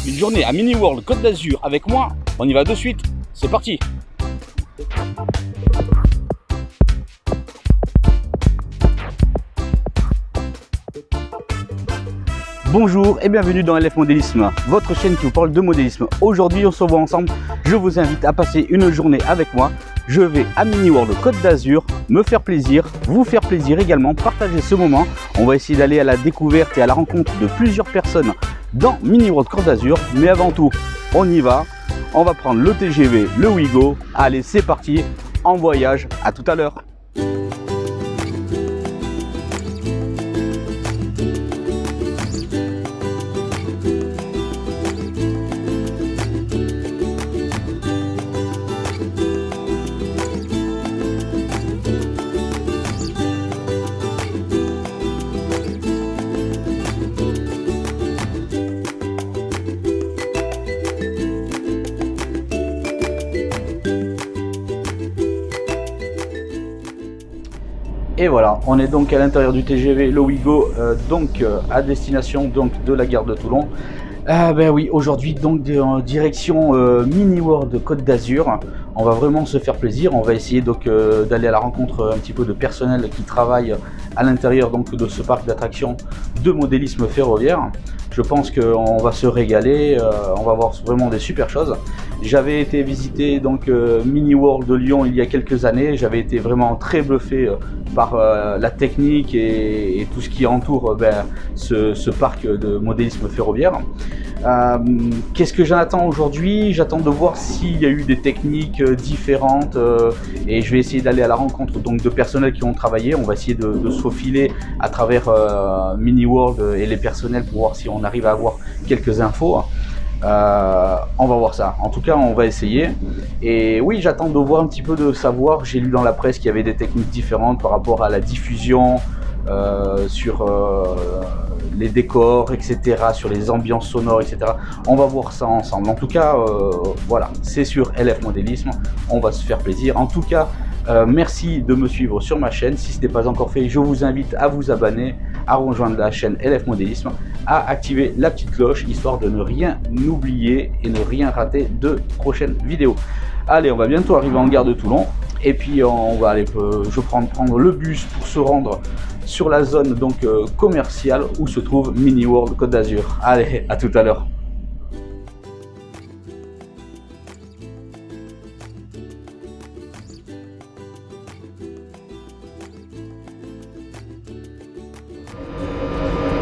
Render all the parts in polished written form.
une journée à Mini World Côte d'Azur avec moi. On y va de suite, c'est parti. Bonjour et bienvenue dans LF Modélisme, votre chaîne qui vous parle de modélisme. Aujourd'hui on se revoit ensemble, je vous invite à passer une journée avec moi. Je vais à Mini World Côte d'Azur, me faire plaisir, vous faire plaisir également, partager ce moment. On va essayer d'aller à la découverte et à la rencontre de plusieurs personnes dans Mini World Côte d'Azur. Mais avant tout, on y va, on va prendre le TGV, le Ouigo. Allez, c'est parti, en voyage, à tout à l'heure. Et voilà, on est donc à l'intérieur du TGV, le Ouigo, à destination donc de la gare de Toulon. Ben oui, aujourd'hui donc en direction Mini World Côte d'Azur. On va vraiment se faire plaisir. On va essayer donc d'aller à la rencontre un petit peu de personnel qui travaille à l'intérieur donc de ce parc d'attractions de modélisme ferroviaire. Je pense qu'on va se régaler, on va voir vraiment des super choses. J'avais été visiter donc Mini World de Lyon il y a quelques années. J'avais été vraiment très bluffé par la technique et tout ce qui entoure ce parc de modélisme ferroviaire. Qu'est-ce que j'attends aujourd'hui? J'attends de voir s'il y a eu des techniques différentes et je vais essayer d'aller à la rencontre donc de personnels qui ont travaillé. On va essayer de se faufiler à travers Mini World et les personnels pour voir si on arrive à avoir quelques infos. On va voir ça. En tout cas, on va essayer. Et oui, j'attends de voir un petit peu de savoir. J'ai lu dans la presse qu'il y avait des techniques différentes par rapport à la diffusion sur les décors, etc., sur les ambiances sonores, etc. On va voir ça ensemble. En tout cas, voilà, c'est sur LF Modélisme. On va se faire plaisir. En tout cas, merci de me suivre sur ma chaîne. Si ce n'est pas encore fait, je vous invite à vous abonner, à rejoindre la chaîne LF Modélisme, à activer la petite cloche, histoire de ne rien oublier et ne rien rater de prochaines vidéos. Allez, on va bientôt arriver en gare de Toulon. Et puis on va aller, je vais prendre le bus pour se rendre sur la zone donc commerciale où se trouve Mini World Côte d'Azur. Allez, à tout à l'heure.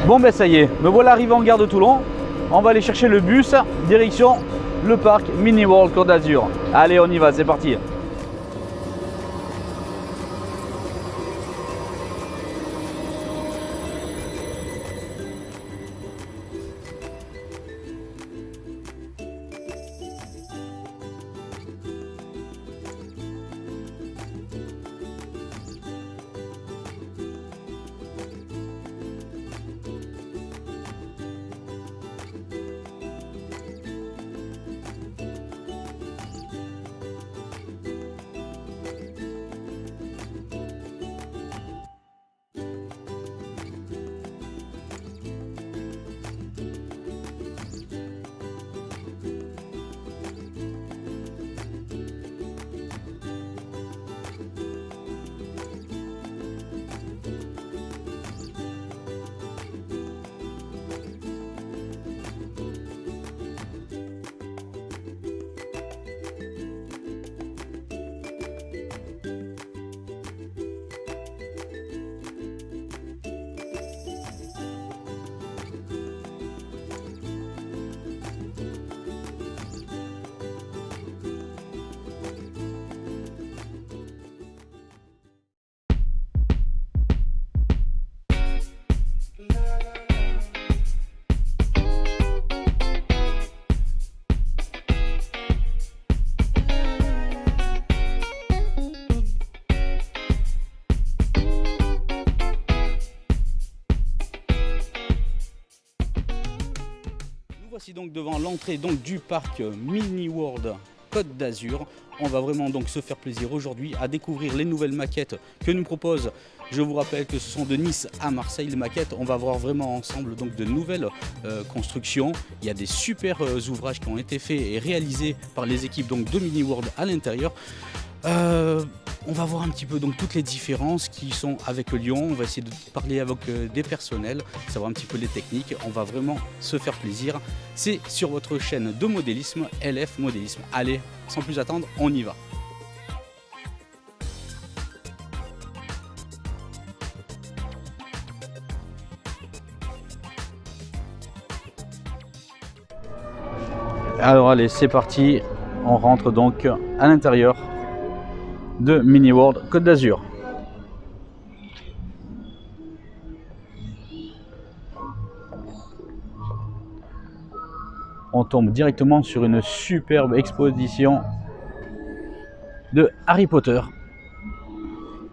Bon ben ça y est, me voilà arrivé en gare de Toulon. On va aller chercher le bus, direction le parc Mini World Côte d'Azur. Allez, on y va, c'est parti. Voici donc devant l'entrée donc du parc Mini World Côte d'Azur. On va vraiment donc se faire plaisir aujourd'hui à découvrir les nouvelles maquettes que nous propose. Je vous rappelle que ce sont de Nice à Marseille les maquettes. On va voir vraiment ensemble donc de nouvelles constructions. Il y a des super ouvrages qui ont été faits et réalisés par les équipes donc de Mini World à l'intérieur. On va voir un petit peu donc toutes les différences qui sont avec Lyon. On va essayer de parler avec des personnels, savoir un petit peu les techniques. On va vraiment se faire plaisir. C'est sur votre chaîne de modélisme, LF Modélisme. Allez, sans plus attendre, on y va. Alors allez, c'est parti. On rentre donc à l'intérieur de Mini World Côte d'Azur. On tombe directement sur une superbe exposition de Harry Potter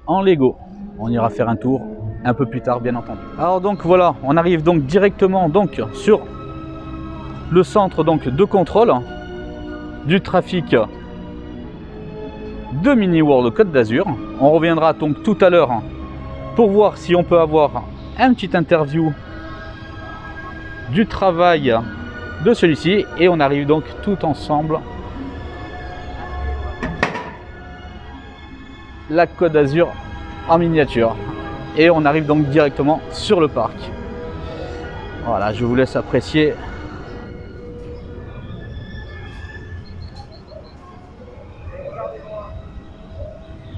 en Lego. On ira faire un tour un peu plus tard, bien entendu. Alors donc voilà, on arrive donc directement donc sur le centre donc de contrôle du trafic de Mini World Côte d'Azur. On reviendra donc tout à l'heure pour voir si on peut avoir un petit interview du travail de celui-ci et on arrive donc tout ensemble la Côte d'Azur en miniature et on arrive donc directement sur le parc. Voilà, je vous laisse apprécier.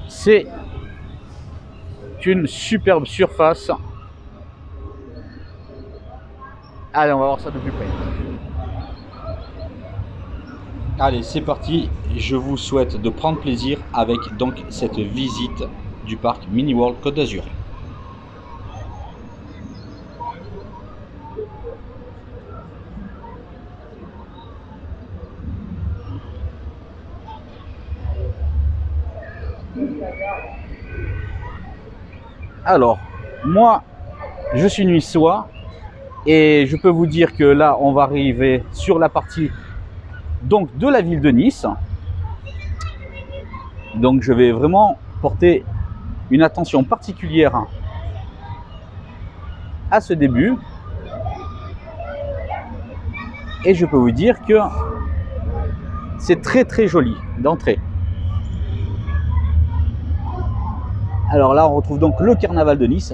C'est une superbe surface. Allez, on va voir ça de plus près. Allez, c'est parti. Je vous souhaite de prendre plaisir avec donc cette visite du parc Mini World Côte d'Azur. Alors, moi, je suis niçois et je peux vous dire que là, on va arriver sur la partie donc de la ville de Nice. Donc, je vais vraiment porter une attention particulière à ce début. Et je peux vous dire que c'est très très joli d'entrée. Alors là, on retrouve donc le carnaval de Nice.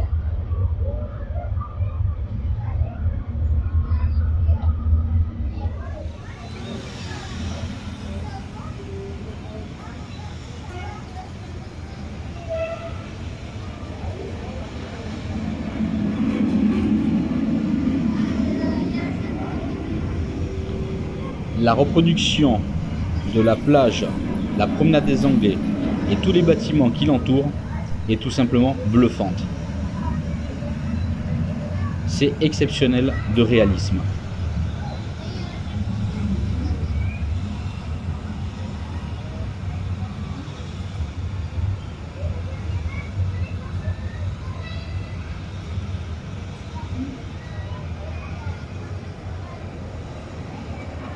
La reproduction de la plage, la promenade des Anglais et tous les bâtiments qui l'entourent est tout simplement bluffante. C'est exceptionnel de réalisme.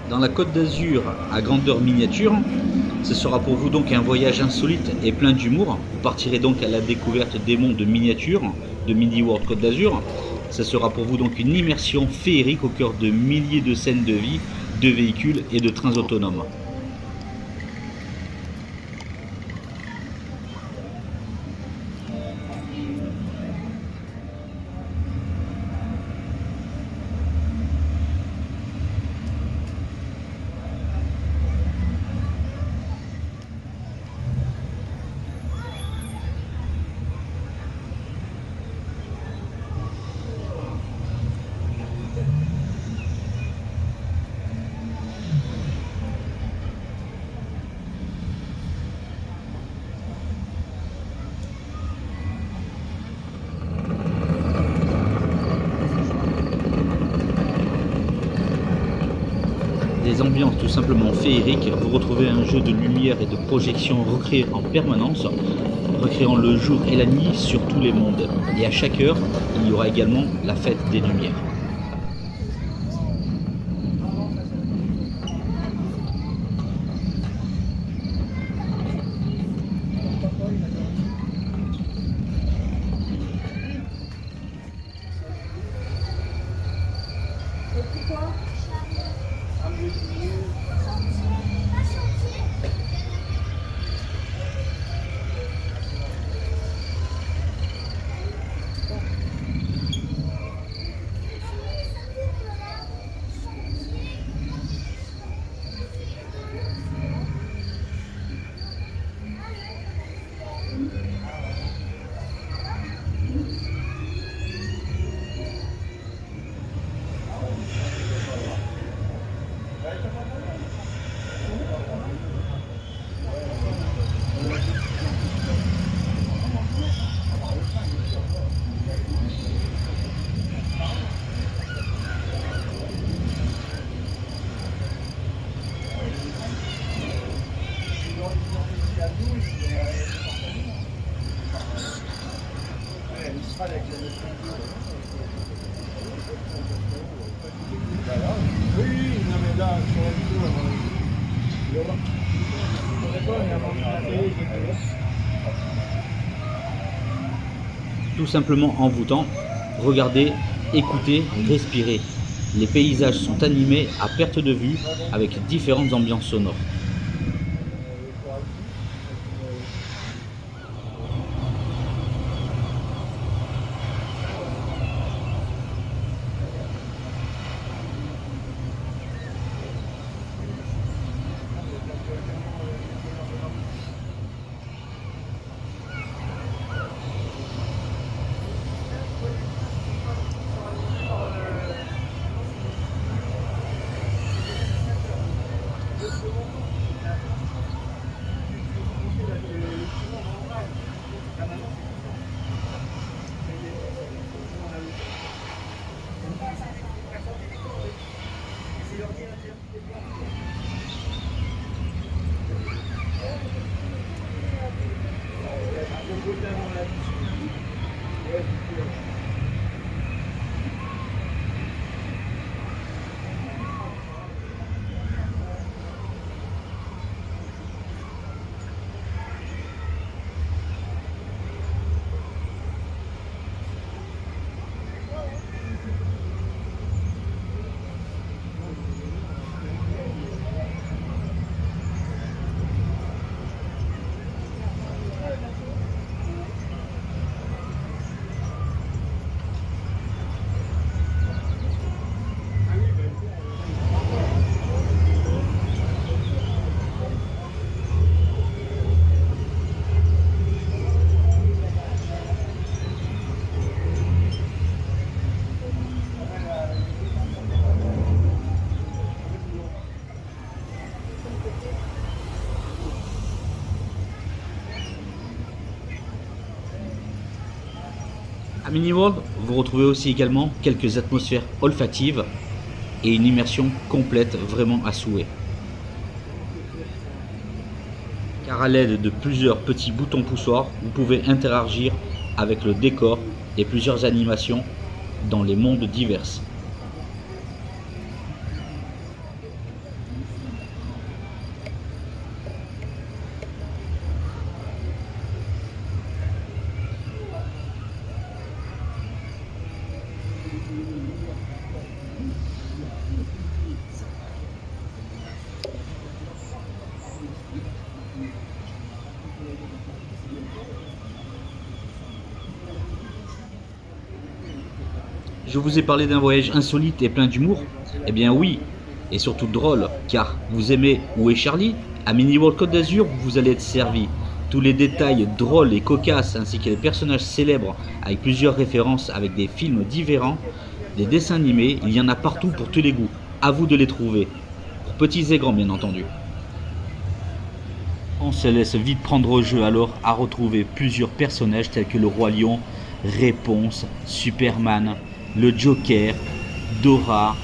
Dans la Côte d'Azur à grandeur miniature, ce sera pour vous donc un voyage insolite et plein d'humour. Vous partirez donc à la découverte des mondes miniatures de Mini World Côte d'Azur. Ce sera pour vous donc une immersion féerique au cœur de milliers de scènes de vie, de véhicules et de trains autonomes. Des ambiances tout simplement féeriques, vous retrouvez un jeu de lumière et de projection recréé en permanence, recréant le jour et la nuit sur tous les mondes. Et à chaque heure, il y aura également la fête des lumières. Tout simplement envoûtant. Regardez, écoutez, respirez. Les paysages sont animés à perte de vue avec différentes ambiances sonores. À Miniworld, vous retrouvez aussi également quelques atmosphères olfatives et une immersion complète vraiment à souhait. Car à l'aide de plusieurs petits boutons poussoirs, vous pouvez interagir avec le décor et plusieurs animations dans les mondes divers. Je vous ai parlé d'un voyage insolite et plein d'humour. Eh bien oui, et surtout drôle, car vous aimez Où est Charlie? À Miniworld Côte d'Azur, vous allez être servi. Tous les détails drôles et cocasses, ainsi que les personnages célèbres, avec plusieurs références avec des films différents, des dessins animés, il y en a partout pour tous les goûts. À vous de les trouver. Pour petits et grands, bien entendu. On se laisse vite prendre au jeu alors à retrouver plusieurs personnages tels que le Roi Lion, Réponse, Superman, le Joker, Dora,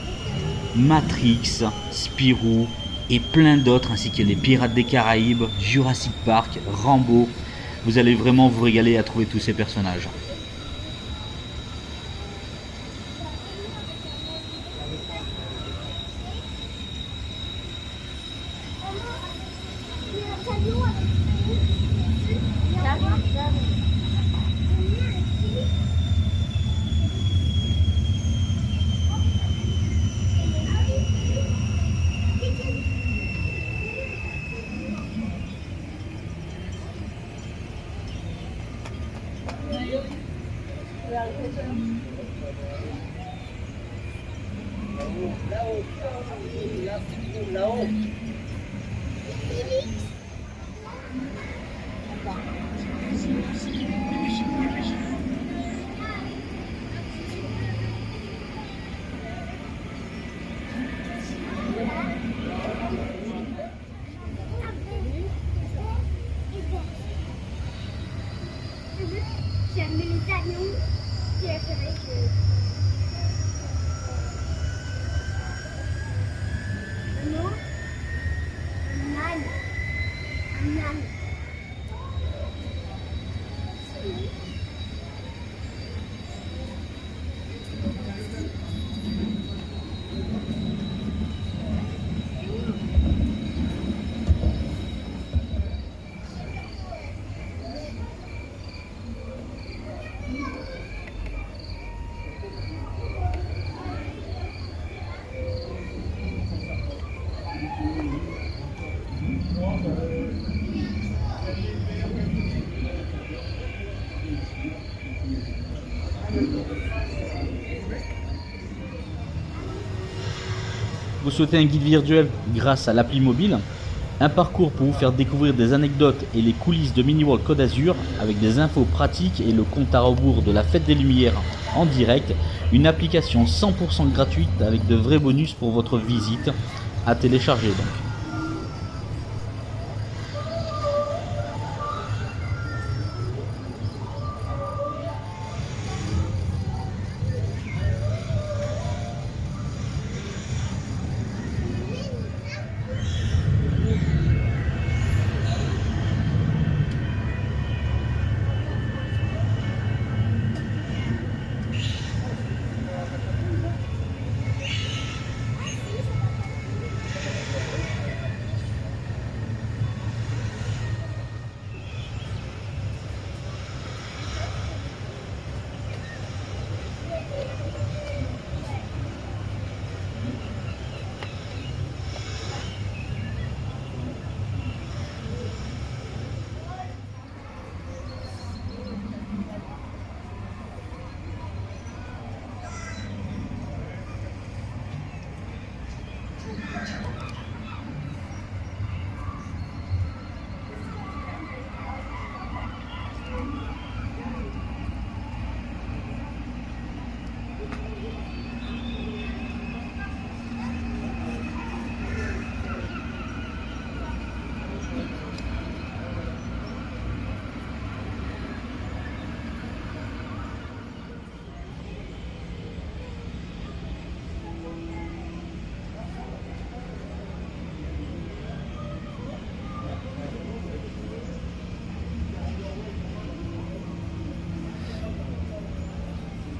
Matrix, Spirou et plein d'autres, ainsi que les Pirates des Caraïbes, Jurassic Park, Rambo. Vous allez vraiment vous régaler à trouver tous ces personnages. J'aime les avions. Préféré que... Non. Man. Vous souhaitez un guide virtuel grâce à l'appli mobile, un parcours pour vous faire découvrir des anecdotes et les coulisses de Mini World Côte d'Azur avec des infos pratiques et le compte à rebours de la Fête des Lumières en direct, une application 100% gratuite avec de vrais bonus pour votre visite à télécharger donc.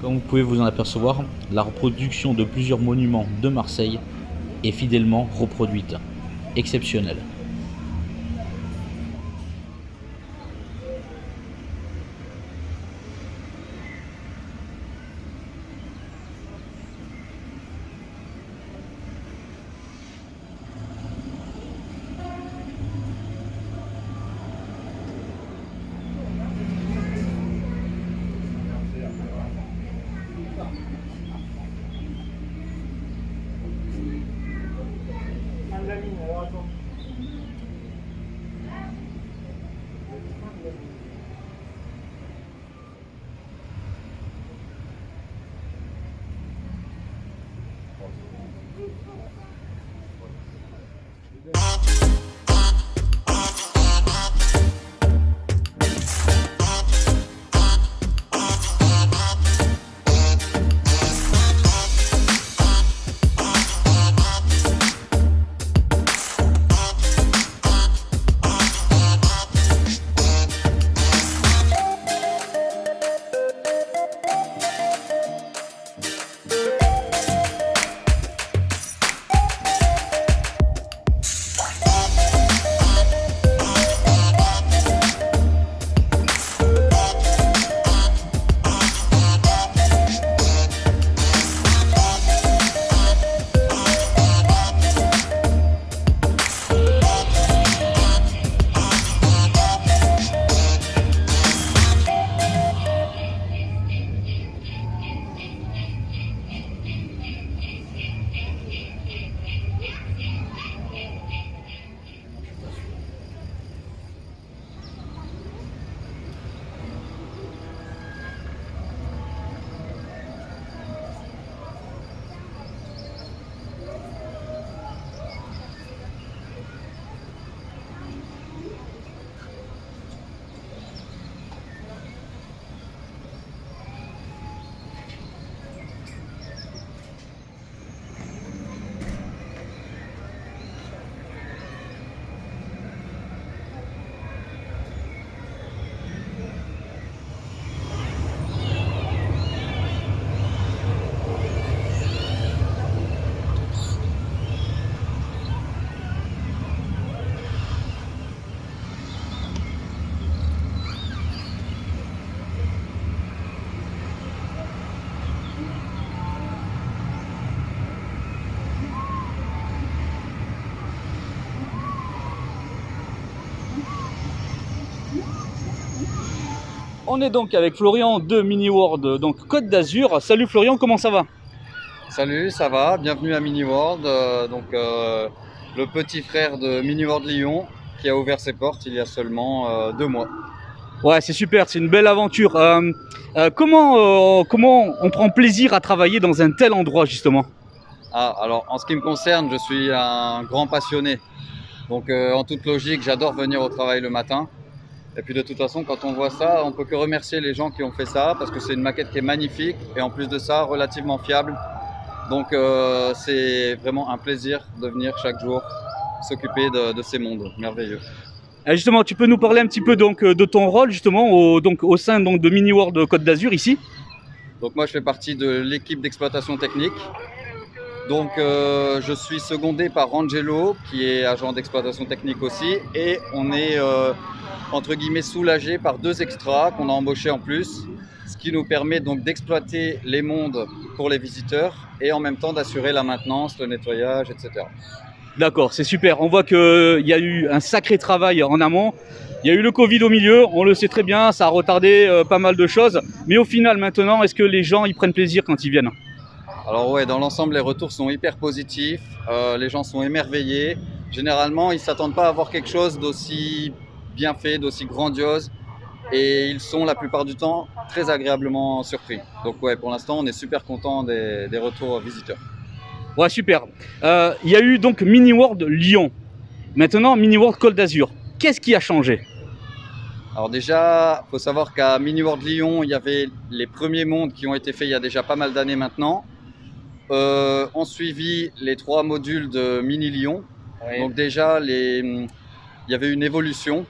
Comme vous pouvez vous en apercevoir, la reproduction de plusieurs monuments de Marseille est fidèlement reproduite. Exceptionnelle. On est donc avec Florian de Mini World, donc Côte d'Azur. Salut Florian, comment ça va? Salut, ça va? Bienvenue à Mini World, le petit frère de Mini World Lyon qui a ouvert ses portes il y a seulement 2 mois. Ouais, c'est super, c'est une belle aventure. Comment on prend plaisir à travailler dans un tel endroit justement? Ah, alors en ce qui me concerne, je suis un grand passionné. En toute logique, j'adore venir au travail le matin. Et puis de toute façon, quand on voit ça, on peut que remercier les gens qui ont fait ça parce que c'est une maquette qui est magnifique et en plus de ça, relativement fiable. C'est vraiment un plaisir de venir chaque jour s'occuper de ces mondes merveilleux. Justement, tu peux nous parler un petit peu donc de ton rôle justement au sein donc de Mini World Côte d'Azur ici? Donc moi, je fais partie de l'équipe d'exploitation technique. Je suis secondé par Angelo, qui est agent d'exploitation technique aussi, et on est entre guillemets soulagé par 2 extras qu'on a embauchés en plus, ce qui nous permet donc d'exploiter les mondes pour les visiteurs et en même temps d'assurer la maintenance, le nettoyage, etc. D'accord, c'est super. On voit qu'il y a eu un sacré travail en amont. Il y a eu le Covid au milieu, on le sait très bien, ça a retardé pas mal de choses. Mais au final, maintenant, est-ce que les gens ils prennent plaisir quand ils viennent? Alors ouais, dans l'ensemble, les retours sont hyper positifs, les gens sont émerveillés. Généralement, ils ne s'attendent pas à voir quelque chose d'aussi bien fait, d'aussi grandiose. Et ils sont la plupart du temps très agréablement surpris. Donc ouais, pour l'instant, on est super content des retours visiteurs. Ouais, super. Il y a eu donc Mini World Lyon. Maintenant, Mini World Côte d'Azur. Qu'est-ce qui a changé? Alors déjà, il faut savoir qu'à Mini World Lyon, il y avait les premiers mondes qui ont été faits il y a déjà pas mal d'années maintenant. Ont suivi les 3 modules de Mini Lyon. Oui. Donc déjà, il y avait une évolution.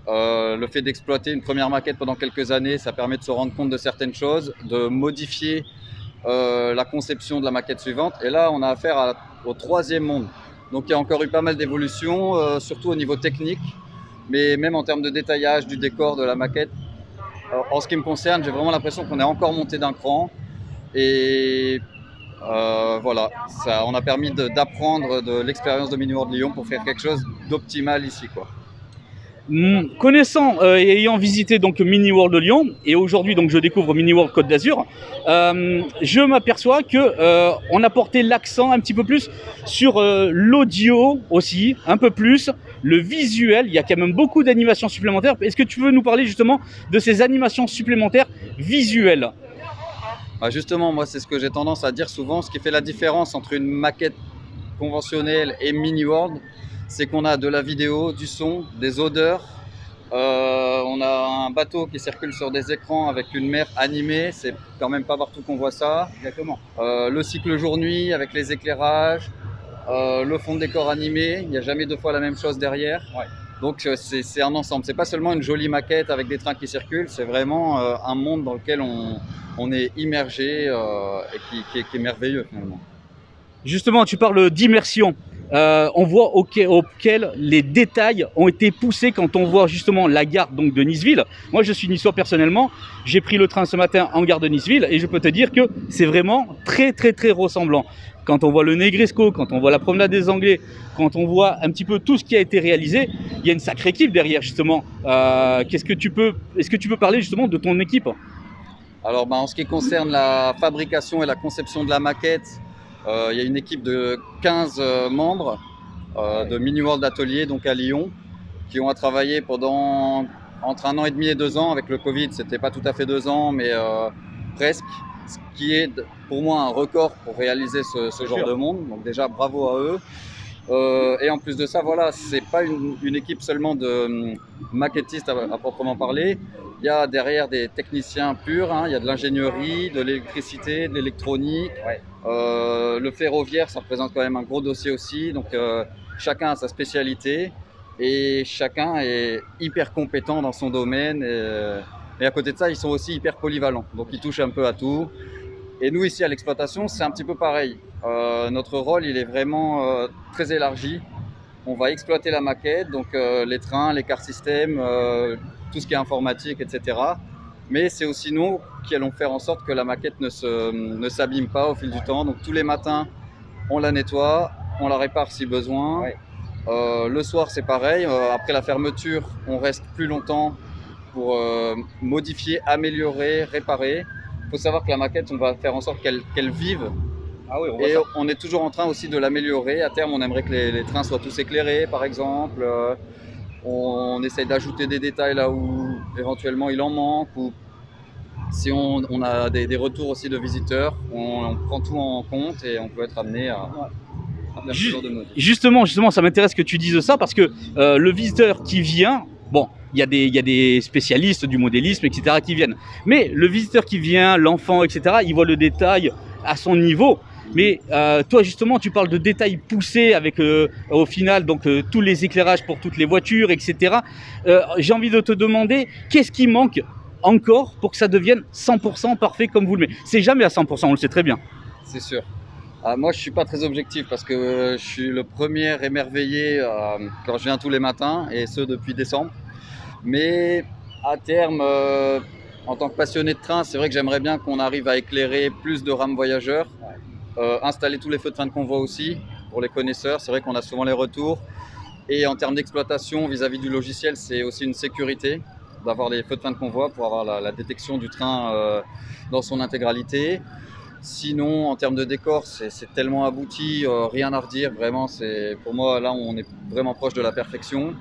Le fait d'exploiter une première maquette pendant quelques années, ça permet de se rendre compte de certaines choses, de modifier la conception de la maquette suivante. Et là, on a affaire au 3e monde. Donc il y a encore eu pas mal d'évolutions, surtout au niveau technique, mais même en termes de détaillage du décor de la maquette. Alors, en ce qui me concerne, j'ai vraiment l'impression qu'on est encore monté d'un cran. Et voilà, on a permis d'apprendre de l'expérience de Mini World Lyon pour faire quelque chose d'optimal ici, quoi. Connaissant et ayant visité donc Mini World de Lyon et aujourd'hui donc je découvre Mini World Côte d'Azur, je m'aperçois que on a porté l'accent un petit peu plus sur l'audio aussi, un peu plus, le visuel. Il y a quand même beaucoup d'animations supplémentaires. Est-ce que tu veux nous parler justement de ces animations supplémentaires visuelles? Justement, moi c'est ce que j'ai tendance à dire souvent, ce qui fait la différence entre une maquette conventionnelle et Mini World, c'est qu'on a de la vidéo, du son, des odeurs. On a un bateau qui circule sur des écrans avec une mer animée, c'est quand même pas partout qu'on voit ça. Exactement. Le cycle jour-nuit avec les éclairages, le fond de décor animé, il n'y a jamais 2 fois la même chose derrière. Ouais. Donc c'est un ensemble, c'est pas seulement une jolie maquette avec des trains qui circulent, c'est vraiment un monde dans lequel on est immergé et qui est merveilleux finalement. Justement, tu parles d'immersion. On voit auquel les détails ont été poussés quand on voit justement la gare donc, de Niceville. Moi, je suis niçois personnellement. J'ai pris le train ce matin en gare de Niceville et je peux te dire que c'est vraiment très, très, très ressemblant. Quand on voit le Negresco, quand on voit la promenade des Anglais, quand on voit un petit peu tout ce qui a été réalisé, il y a une sacrée équipe derrière justement. Est-ce que tu peux parler justement de ton équipe? Alors, en ce qui concerne la fabrication et la conception de la maquette, il y a une équipe de 15 membres de Mini World Atelier, donc à Lyon, qui ont travaillé pendant entre 1 an et demi et 2 ans. Avec le Covid, c'était pas tout à fait 2 ans, mais presque. Ce qui est pour moi un record pour réaliser ce genre de monde. Donc déjà, bravo à eux. Et en plus de ça, voilà, c'est pas une équipe seulement de maquettistes à proprement parler. Il y a derrière des techniciens purs, hein, il y a de l'ingénierie, de l'électricité, de l'électronique. Ouais. Le ferroviaire, ça représente quand même un gros dossier aussi. Donc chacun a sa spécialité et chacun est hyper compétent dans son domaine. Et à côté de ça, ils sont aussi hyper polyvalents. Donc ils touchent un peu à tout. Et nous ici à l'exploitation, c'est un petit peu pareil. Notre rôle, il est vraiment très élargi. On va exploiter la maquette, donc les trains, les car systèmes, tout ce qui est informatique, etc. Mais c'est aussi nous qui allons faire en sorte que la maquette ne s'abîme pas au fil du temps. Donc tous les matins, on la nettoie, on la répare si besoin. Ouais. Le soir, c'est pareil. Après la fermeture, on reste plus longtemps pour modifier, améliorer, réparer. Il faut savoir que la maquette, on va faire en sorte qu'elle vive Ah oui, on voit Et ça. on est toujours en train aussi de l'améliorer. À terme, on aimerait que les trains soient tous éclairés, par exemple. On essaye d'ajouter des détails là où éventuellement il en manque. Ou si on a des retours aussi de visiteurs, on prend tout en compte et on peut être amené à faire ce genre de modules. Justement, ça m'intéresse que tu dises ça parce que le visiteur qui vient, bon, il y a des spécialistes du modélisme, etc., qui viennent. Mais le visiteur qui vient, l'enfant, etc., il voit le détail à son niveau. Mais toi, justement, tu parles de détails poussés avec, au final, donc tous les éclairages pour toutes les voitures, etc. J'ai envie de te demander, qu'est-ce qui manque encore pour que ça devienne 100% parfait comme vous le mettez? C'est jamais à 100%, on le sait très bien. C'est sûr. Moi, je suis pas très objectif parce que je suis le premier émerveillé quand je viens tous les matins, et ce depuis décembre. Mais à terme, en tant que passionné de train, c'est vrai que j'aimerais bien qu'on arrive à éclairer plus de rames voyageurs, installer tous les feux de fin de convoi aussi pour les connaisseurs. C'est vrai qu'on a souvent les retours. Et en termes d'exploitation vis-à-vis du logiciel, c'est aussi une sécurité d'avoir les feux de fin de convoi pour avoir la détection du train dans son intégralité. Sinon, en termes de décor, c'est tellement abouti, rien à redire. Vraiment, pour moi, là, on est vraiment proche de la perfection.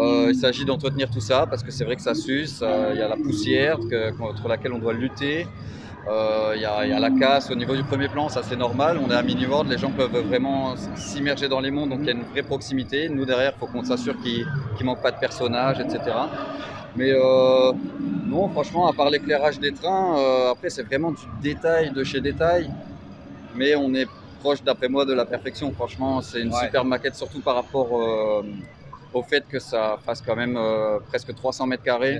Il s'agit d'entretenir tout ça parce que c'est vrai que ça s'use. Il y a la poussière contre laquelle on doit lutter. Il y a la casse au niveau du premier plan, ça c'est normal. On est à Mini-World, les gens peuvent vraiment s'immerger dans les mondes, donc il y a une vraie proximité. Nous, derrière, il faut qu'on s'assure qu'il ne manque pas de personnages, etc. Mais non, franchement, à part l'éclairage des trains, après c'est vraiment du détail de chez détail. Mais on est proche, d'après moi, de la perfection. Franchement, c'est une superbe maquette, surtout par rapport au fait que ça fasse quand même presque 300 mètres carrés.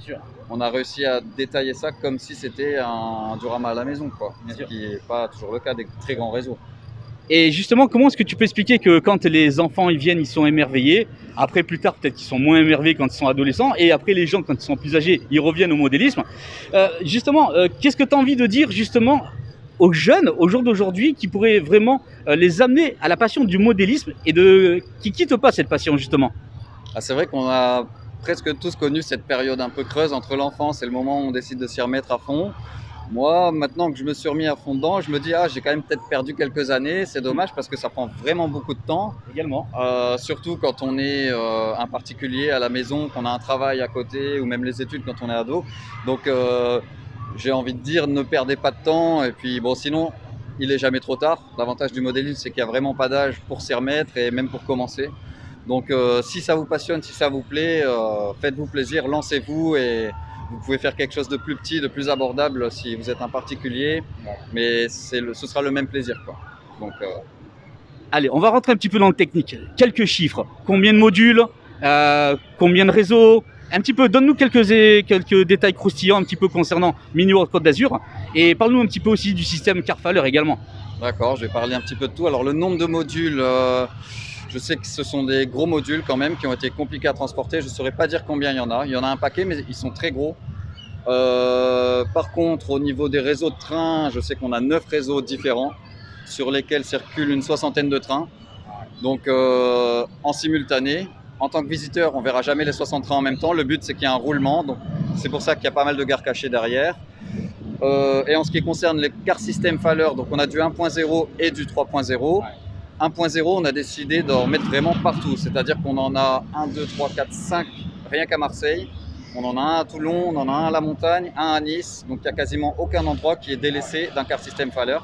On a réussi à détailler ça comme si c'était un diorama à la maison, quoi. Ce qui n'est pas toujours le cas des très grands réseaux. Et justement, comment est-ce que tu peux expliquer que quand les enfants ils viennent, ils sont émerveillés. Après, plus tard, peut-être qu'ils sont moins émerveillés quand ils sont adolescents. Et après, les gens, quand ils sont plus âgés, ils reviennent au modélisme. Qu'est-ce que tu as envie de dire justement aux jeunes, au jour d'aujourd'hui, qui pourraient vraiment les amener à la passion du modélisme et qui quittent pas cette passion justement? C'est vrai qu'on a presque tous connu cette période un peu creuse entre l'enfance et le moment où on décide de s'y remettre à fond. Moi, maintenant que je me suis remis à fond dedans, je me dis j'ai quand même peut-être perdu quelques années. C'est dommage parce que ça prend vraiment beaucoup de temps. Également. Surtout quand on est un particulier à la maison, qu'on a un travail à côté ou même les études quand on est ado. Donc j'ai envie de dire, ne perdez pas de temps. Et puis bon, sinon, il est jamais trop tard. L'avantage du modélisme, c'est qu'il n'y a vraiment pas d'âge pour s'y remettre et même pour commencer. Donc si ça vous passionne, si ça vous plaît, faites-vous plaisir, lancez-vous et vous pouvez faire quelque chose de plus petit, de plus abordable si vous êtes un particulier, mais ce sera le même plaisir, quoi. Donc, Allez, on va rentrer un petit peu dans le technique. Quelques chiffres. Combien de modules, combien de réseaux? Un petit peu, donne-nous quelques détails croustillants un petit peu concernant Mini-World Côte d'Azur. Et parle-nous un petit peu aussi du système Carfaller également. D'accord, je vais parler un petit peu de tout. Alors le nombre de modules, je sais que ce sont des gros modules quand même qui ont été compliqués à transporter. Je ne saurais pas dire combien il y en a. Il y en a un paquet, mais ils sont très gros. Par contre, au niveau des réseaux de trains, je sais qu'on a 9 réseaux différents sur lesquels circulent une 60aine de trains. Donc en simultané. En tant que visiteur, on ne verra jamais les 60 trains en même temps. Le but, c'est qu'il y ait un roulement. Donc c'est pour ça qu'il y a pas mal de gares cachées derrière. Et en ce qui concerne les car system Faller, donc on a du 1.0 et du 3.0. 1.0, on a décidé d'en mettre vraiment partout. C'est-à-dire qu'on en a 1, 2, 3, 4, 5 rien qu'à Marseille. On en a un à Toulon, on en a un à la montagne, un à Nice. Donc il n'y a quasiment aucun endroit qui est délaissé d'un car system Faller.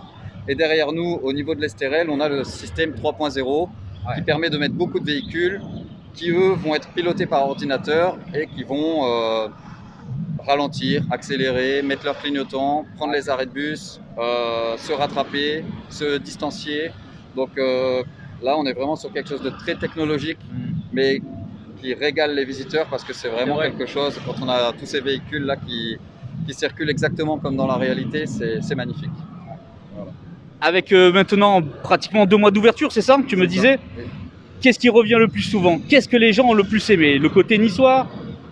Et derrière nous, au niveau de l'Estérel, on a le système 3.0 qui permet de mettre beaucoup de véhicules qui, eux, vont être pilotés par ordinateur et qui vont ralentir, accélérer, mettre leur clignotant, prendre les arrêts de bus, se rattraper, se distancier. Donc là, on est vraiment sur quelque chose de très technologique, mais qui régale les visiteurs parce que c'est vraiment quelque chose, quand on a tous ces véhicules-là qui circulent exactement comme dans la réalité, c'est magnifique. Voilà. Avec maintenant pratiquement 2 mois d'ouverture, c'est ça que tu me disais? Oui. Qu'est-ce qui revient le plus souvent? Qu'est-ce que les gens ont le plus aimé? Le côté niçois,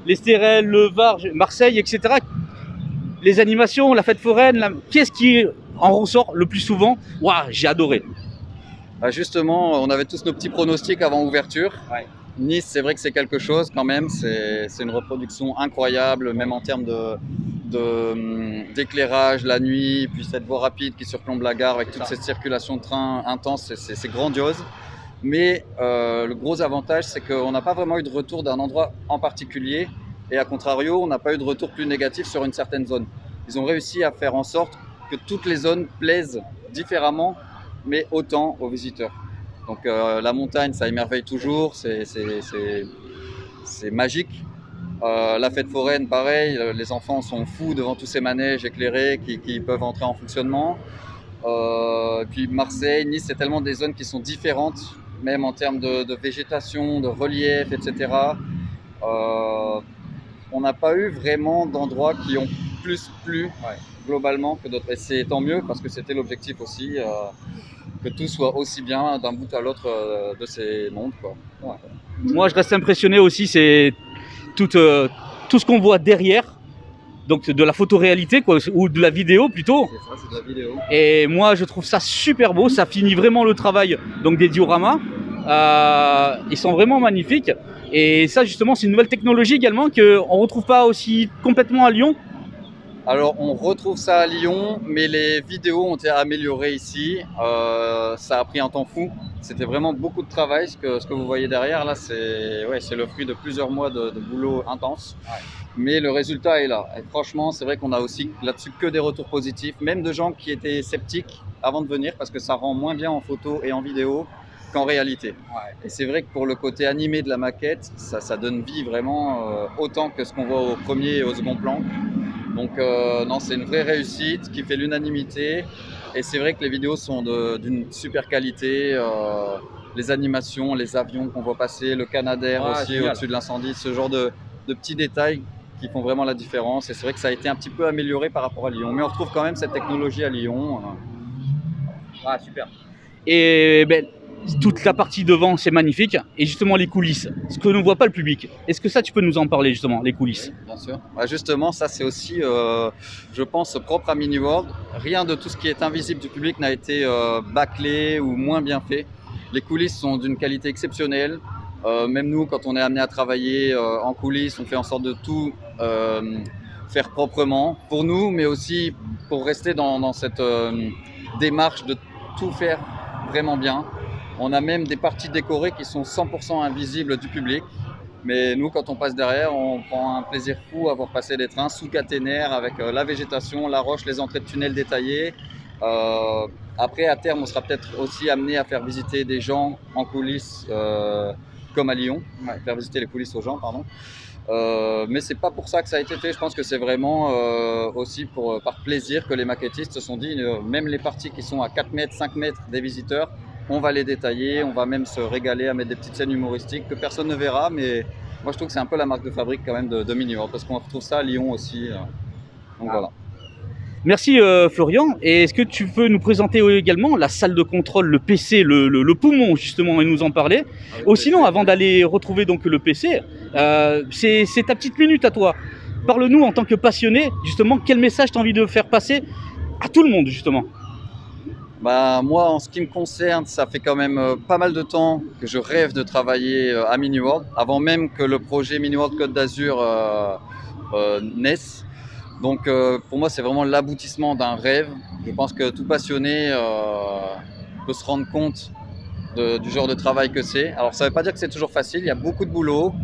l'Estérel, le Var, Marseille, etc. Les animations, la fête foraine, qu'est-ce qui en ressort le plus souvent? Waouh, j'ai adoré. Justement, on avait tous nos petits pronostics avant ouverture. Ouais. Nice, c'est vrai que c'est quelque chose quand même. C'est une reproduction incroyable, même en termes d'éclairage la nuit, puis cette voie rapide qui surplombe la gare avec toute cette circulation de train intense, c'est grandiose. Mais le gros avantage, c'est qu'on n'a pas vraiment eu de retour d'un endroit en particulier, et à contrario, on n'a pas eu de retour plus négatif sur une certaine zone. Ils ont réussi à faire en sorte que toutes les zones plaisent différemment, mais autant aux visiteurs. Donc la montagne, ça émerveille toujours, c'est magique. La fête foraine, pareil, les enfants sont fous devant tous ces manèges éclairés qui peuvent entrer en fonctionnement. Puis Marseille, Nice, c'est tellement des zones qui sont différentes, même en termes de végétation, de relief, etc. On n'a pas eu vraiment d'endroits qui ont plus plu globalement que d'autres. Et c'est tant mieux parce que c'était l'objectif aussi, que tout soit aussi bien d'un bout à l'autre de ces mondes, quoi. Ouais. Moi, je reste impressionné aussi, c'est tout ce qu'on voit derrière, donc de la photoréalité, quoi, ou de la vidéo plutôt. C'est ça, c'est de la vidéo. Et moi, je trouve ça super beau, ça finit vraiment le travail donc, des dioramas. Ils sont vraiment magnifiques. Et ça, justement, c'est une nouvelle technologie également qu'on ne retrouve pas aussi complètement à Lyon. Alors, on retrouve ça à Lyon, mais les vidéos ont été améliorées ici. Ça a pris un temps fou. C'était vraiment beaucoup de travail. Ce que vous voyez derrière, là, c'est le fruit de plusieurs mois de boulot intense. Ouais. Mais le résultat est là. Et franchement, c'est vrai qu'on a aussi là-dessus que des retours positifs, même de gens qui étaient sceptiques avant de venir, parce que ça rend moins bien en photo et en vidéo qu'en réalité. Ouais. Et c'est vrai que pour le côté animé de la maquette, ça donne vie vraiment autant que ce qu'on voit au premier et au second plan. Donc non, c'est une vraie réussite qui fait l'unanimité. Et c'est vrai que les vidéos sont d'une super qualité. Les animations, les avions qu'on voit passer, le Canadair aussi au-dessus de l'incendie, ce genre de petits détails qui font vraiment la différence. Et c'est vrai que ça a été un petit peu amélioré par rapport à Lyon. Mais on retrouve quand même cette technologie à Lyon. Ah, super. Et ben, toute la partie devant, c'est magnifique. Et justement, les coulisses, ce que ne voit pas le public. Est-ce que ça, tu peux nous en parler, justement, les coulisses? Oui, bien sûr. Bah, justement, ça, c'est aussi, je pense, propre à Mini World. Rien de tout ce qui est invisible du public n'a été bâclé ou moins bien fait. Les coulisses sont d'une qualité exceptionnelle. Même nous, quand on est amené à travailler en coulisses, on fait en sorte de tout faire proprement pour nous, mais aussi pour rester dans cette démarche de tout faire vraiment bien. On a même des parties décorées qui sont 100% invisibles du public. Mais nous, quand on passe derrière, on prend un plaisir fou à voir passer des trains sous caténaire avec la végétation, la roche, les entrées de tunnels détaillées. Après, à terme, on sera peut-être aussi amené à faire visiter des gens en coulisses comme à Lyon, faire visiter les coulisses aux gens, pardon. Mais c'est pas pour ça que ça a été fait. Je pense que c'est vraiment aussi par plaisir que les maquettistes se sont dit, même les parties qui sont à 4 mètres, 5 mètres des visiteurs, on va les détailler, on va même se régaler à mettre des petites scènes humoristiques que personne ne verra. Mais moi, je trouve que c'est un peu la marque de fabrique quand même de Mini World, parce qu'on retrouve ça à Lyon aussi. Donc voilà. Merci Florian. Et est-ce que tu peux nous présenter également la salle de contrôle, le PC, le poumon justement, et nous en parler? Ou sinon, avant d'aller retrouver donc le PC, c'est ta petite minute à toi. Parle-nous en tant que passionné, justement, quel message tu as envie de faire passer à tout le monde justement? Bah, moi, en ce qui me concerne, ça fait quand même pas mal de temps que je rêve de travailler à Mini World, avant même que le projet Mini World Côte d'Azur naisse. Donc pour moi, c'est vraiment l'aboutissement d'un rêve. Je pense que tout passionné peut se rendre compte du genre de travail que c'est. Alors ça ne veut pas dire que c'est toujours facile, il y a beaucoup de boulot.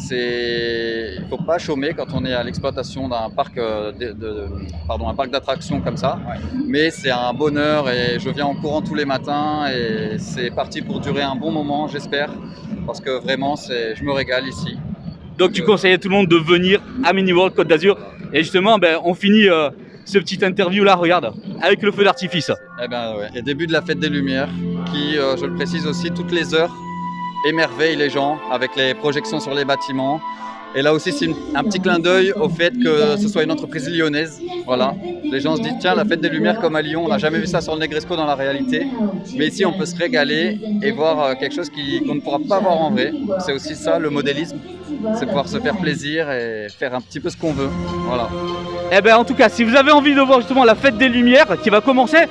Il ne faut pas chômer quand on est à l'exploitation d'un parc, un parc d'attractions comme ça. Ouais. Mais c'est un bonheur et je viens en courant tous les matins et c'est parti pour durer un bon moment, j'espère. Parce que vraiment, je me régale ici. Donc tu conseilles à tout le monde de venir à Mini World Côte d'Azur. Et justement, on finit ce petit interview là, regarde, avec le feu d'artifice. Eh ben ouais. Et début de la fête des Lumières, qui, je le précise aussi, toutes les heures émerveille les gens avec les projections sur les bâtiments. Et là aussi, c'est un petit clin d'œil au fait que ce soit une entreprise lyonnaise. Voilà. Les gens se disent, tiens, la fête des Lumières comme à Lyon, on n'a jamais vu ça sur le Negresco dans la réalité. Mais ici, on peut se régaler et voir quelque chose qu'on ne pourra pas voir en vrai. C'est aussi ça, le modélisme. C'est pouvoir se faire plaisir et faire un petit peu ce qu'on veut. Voilà. Eh ben, en tout cas, si vous avez envie de voir justement la fête des Lumières qui va commencer,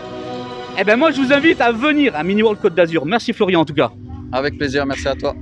eh ben, moi, je vous invite à venir à Mini World Côte d'Azur. Merci Florian, en tout cas. Avec plaisir, merci à toi.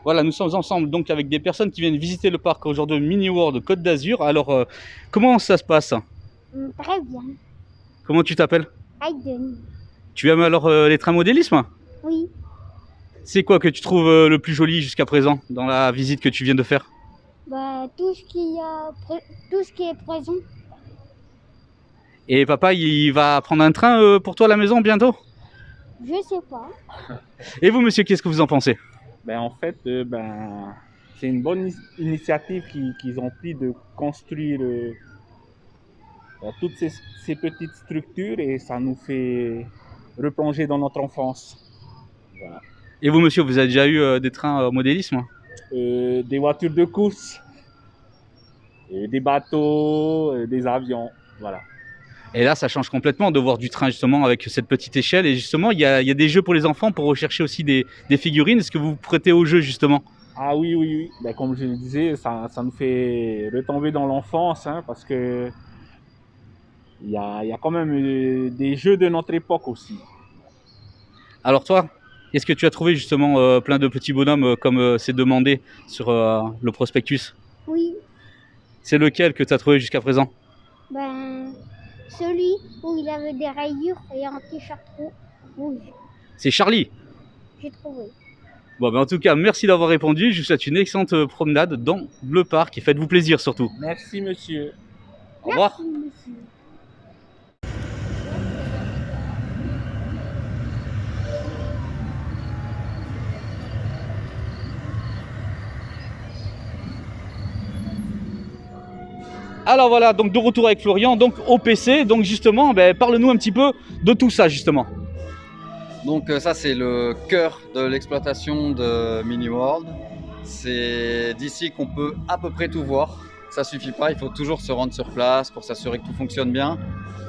Voilà, nous sommes ensemble donc avec des personnes qui viennent visiter le parc aujourd'hui Mini World Côte d'Azur. Alors, comment ça se passe? Très bien. Comment tu t'appelles? Aiden. Tu aimes alors les trains modélisme? Oui. C'est quoi que tu trouves le plus joli jusqu'à présent dans la visite que tu viens de faire? Bah, tout ce qui est présent. Et papa, il va prendre un train pour toi à la maison bientôt? Je sais pas. Et vous, monsieur, qu'est-ce que vous en pensez? En fait, c'est une bonne initiative qu'ils ont pris de construire toutes ces petites structures et ça nous fait replonger dans notre enfance. Voilà. Et vous, monsieur, vous avez déjà eu des trains modélisme? Des voitures de course, des bateaux, des avions, voilà. Et là, ça change complètement de voir du train justement avec cette petite échelle. Et justement, il y a des jeux pour les enfants pour rechercher aussi des figurines. Est-ce que vous vous prêtez au jeu justement? Ah oui, oui, oui. Comme je le disais, ça nous fait retomber dans l'enfance parce que il y a quand même des jeux de notre époque aussi. Alors toi, est-ce que tu as trouvé justement plein de petits bonhommes comme c'est demandé sur le prospectus? Oui. C'est lequel que tu as trouvé jusqu'à présent? Celui où il avait des rayures et un t-shirt rouge. C'est Charlie. J'ai trouvé. Bon, en tout cas, merci d'avoir répondu. Je vous souhaite une excellente promenade dans le parc et faites-vous plaisir surtout. Merci monsieur. Au revoir. Merci, monsieur. Alors voilà, donc de retour avec Florian, donc au PC. Donc justement, parle-nous un petit peu de tout ça justement. Donc ça c'est le cœur de l'exploitation de Mini World. C'est d'ici qu'on peut à peu près tout voir. Ça suffit pas, il faut toujours se rendre sur place pour s'assurer que tout fonctionne bien.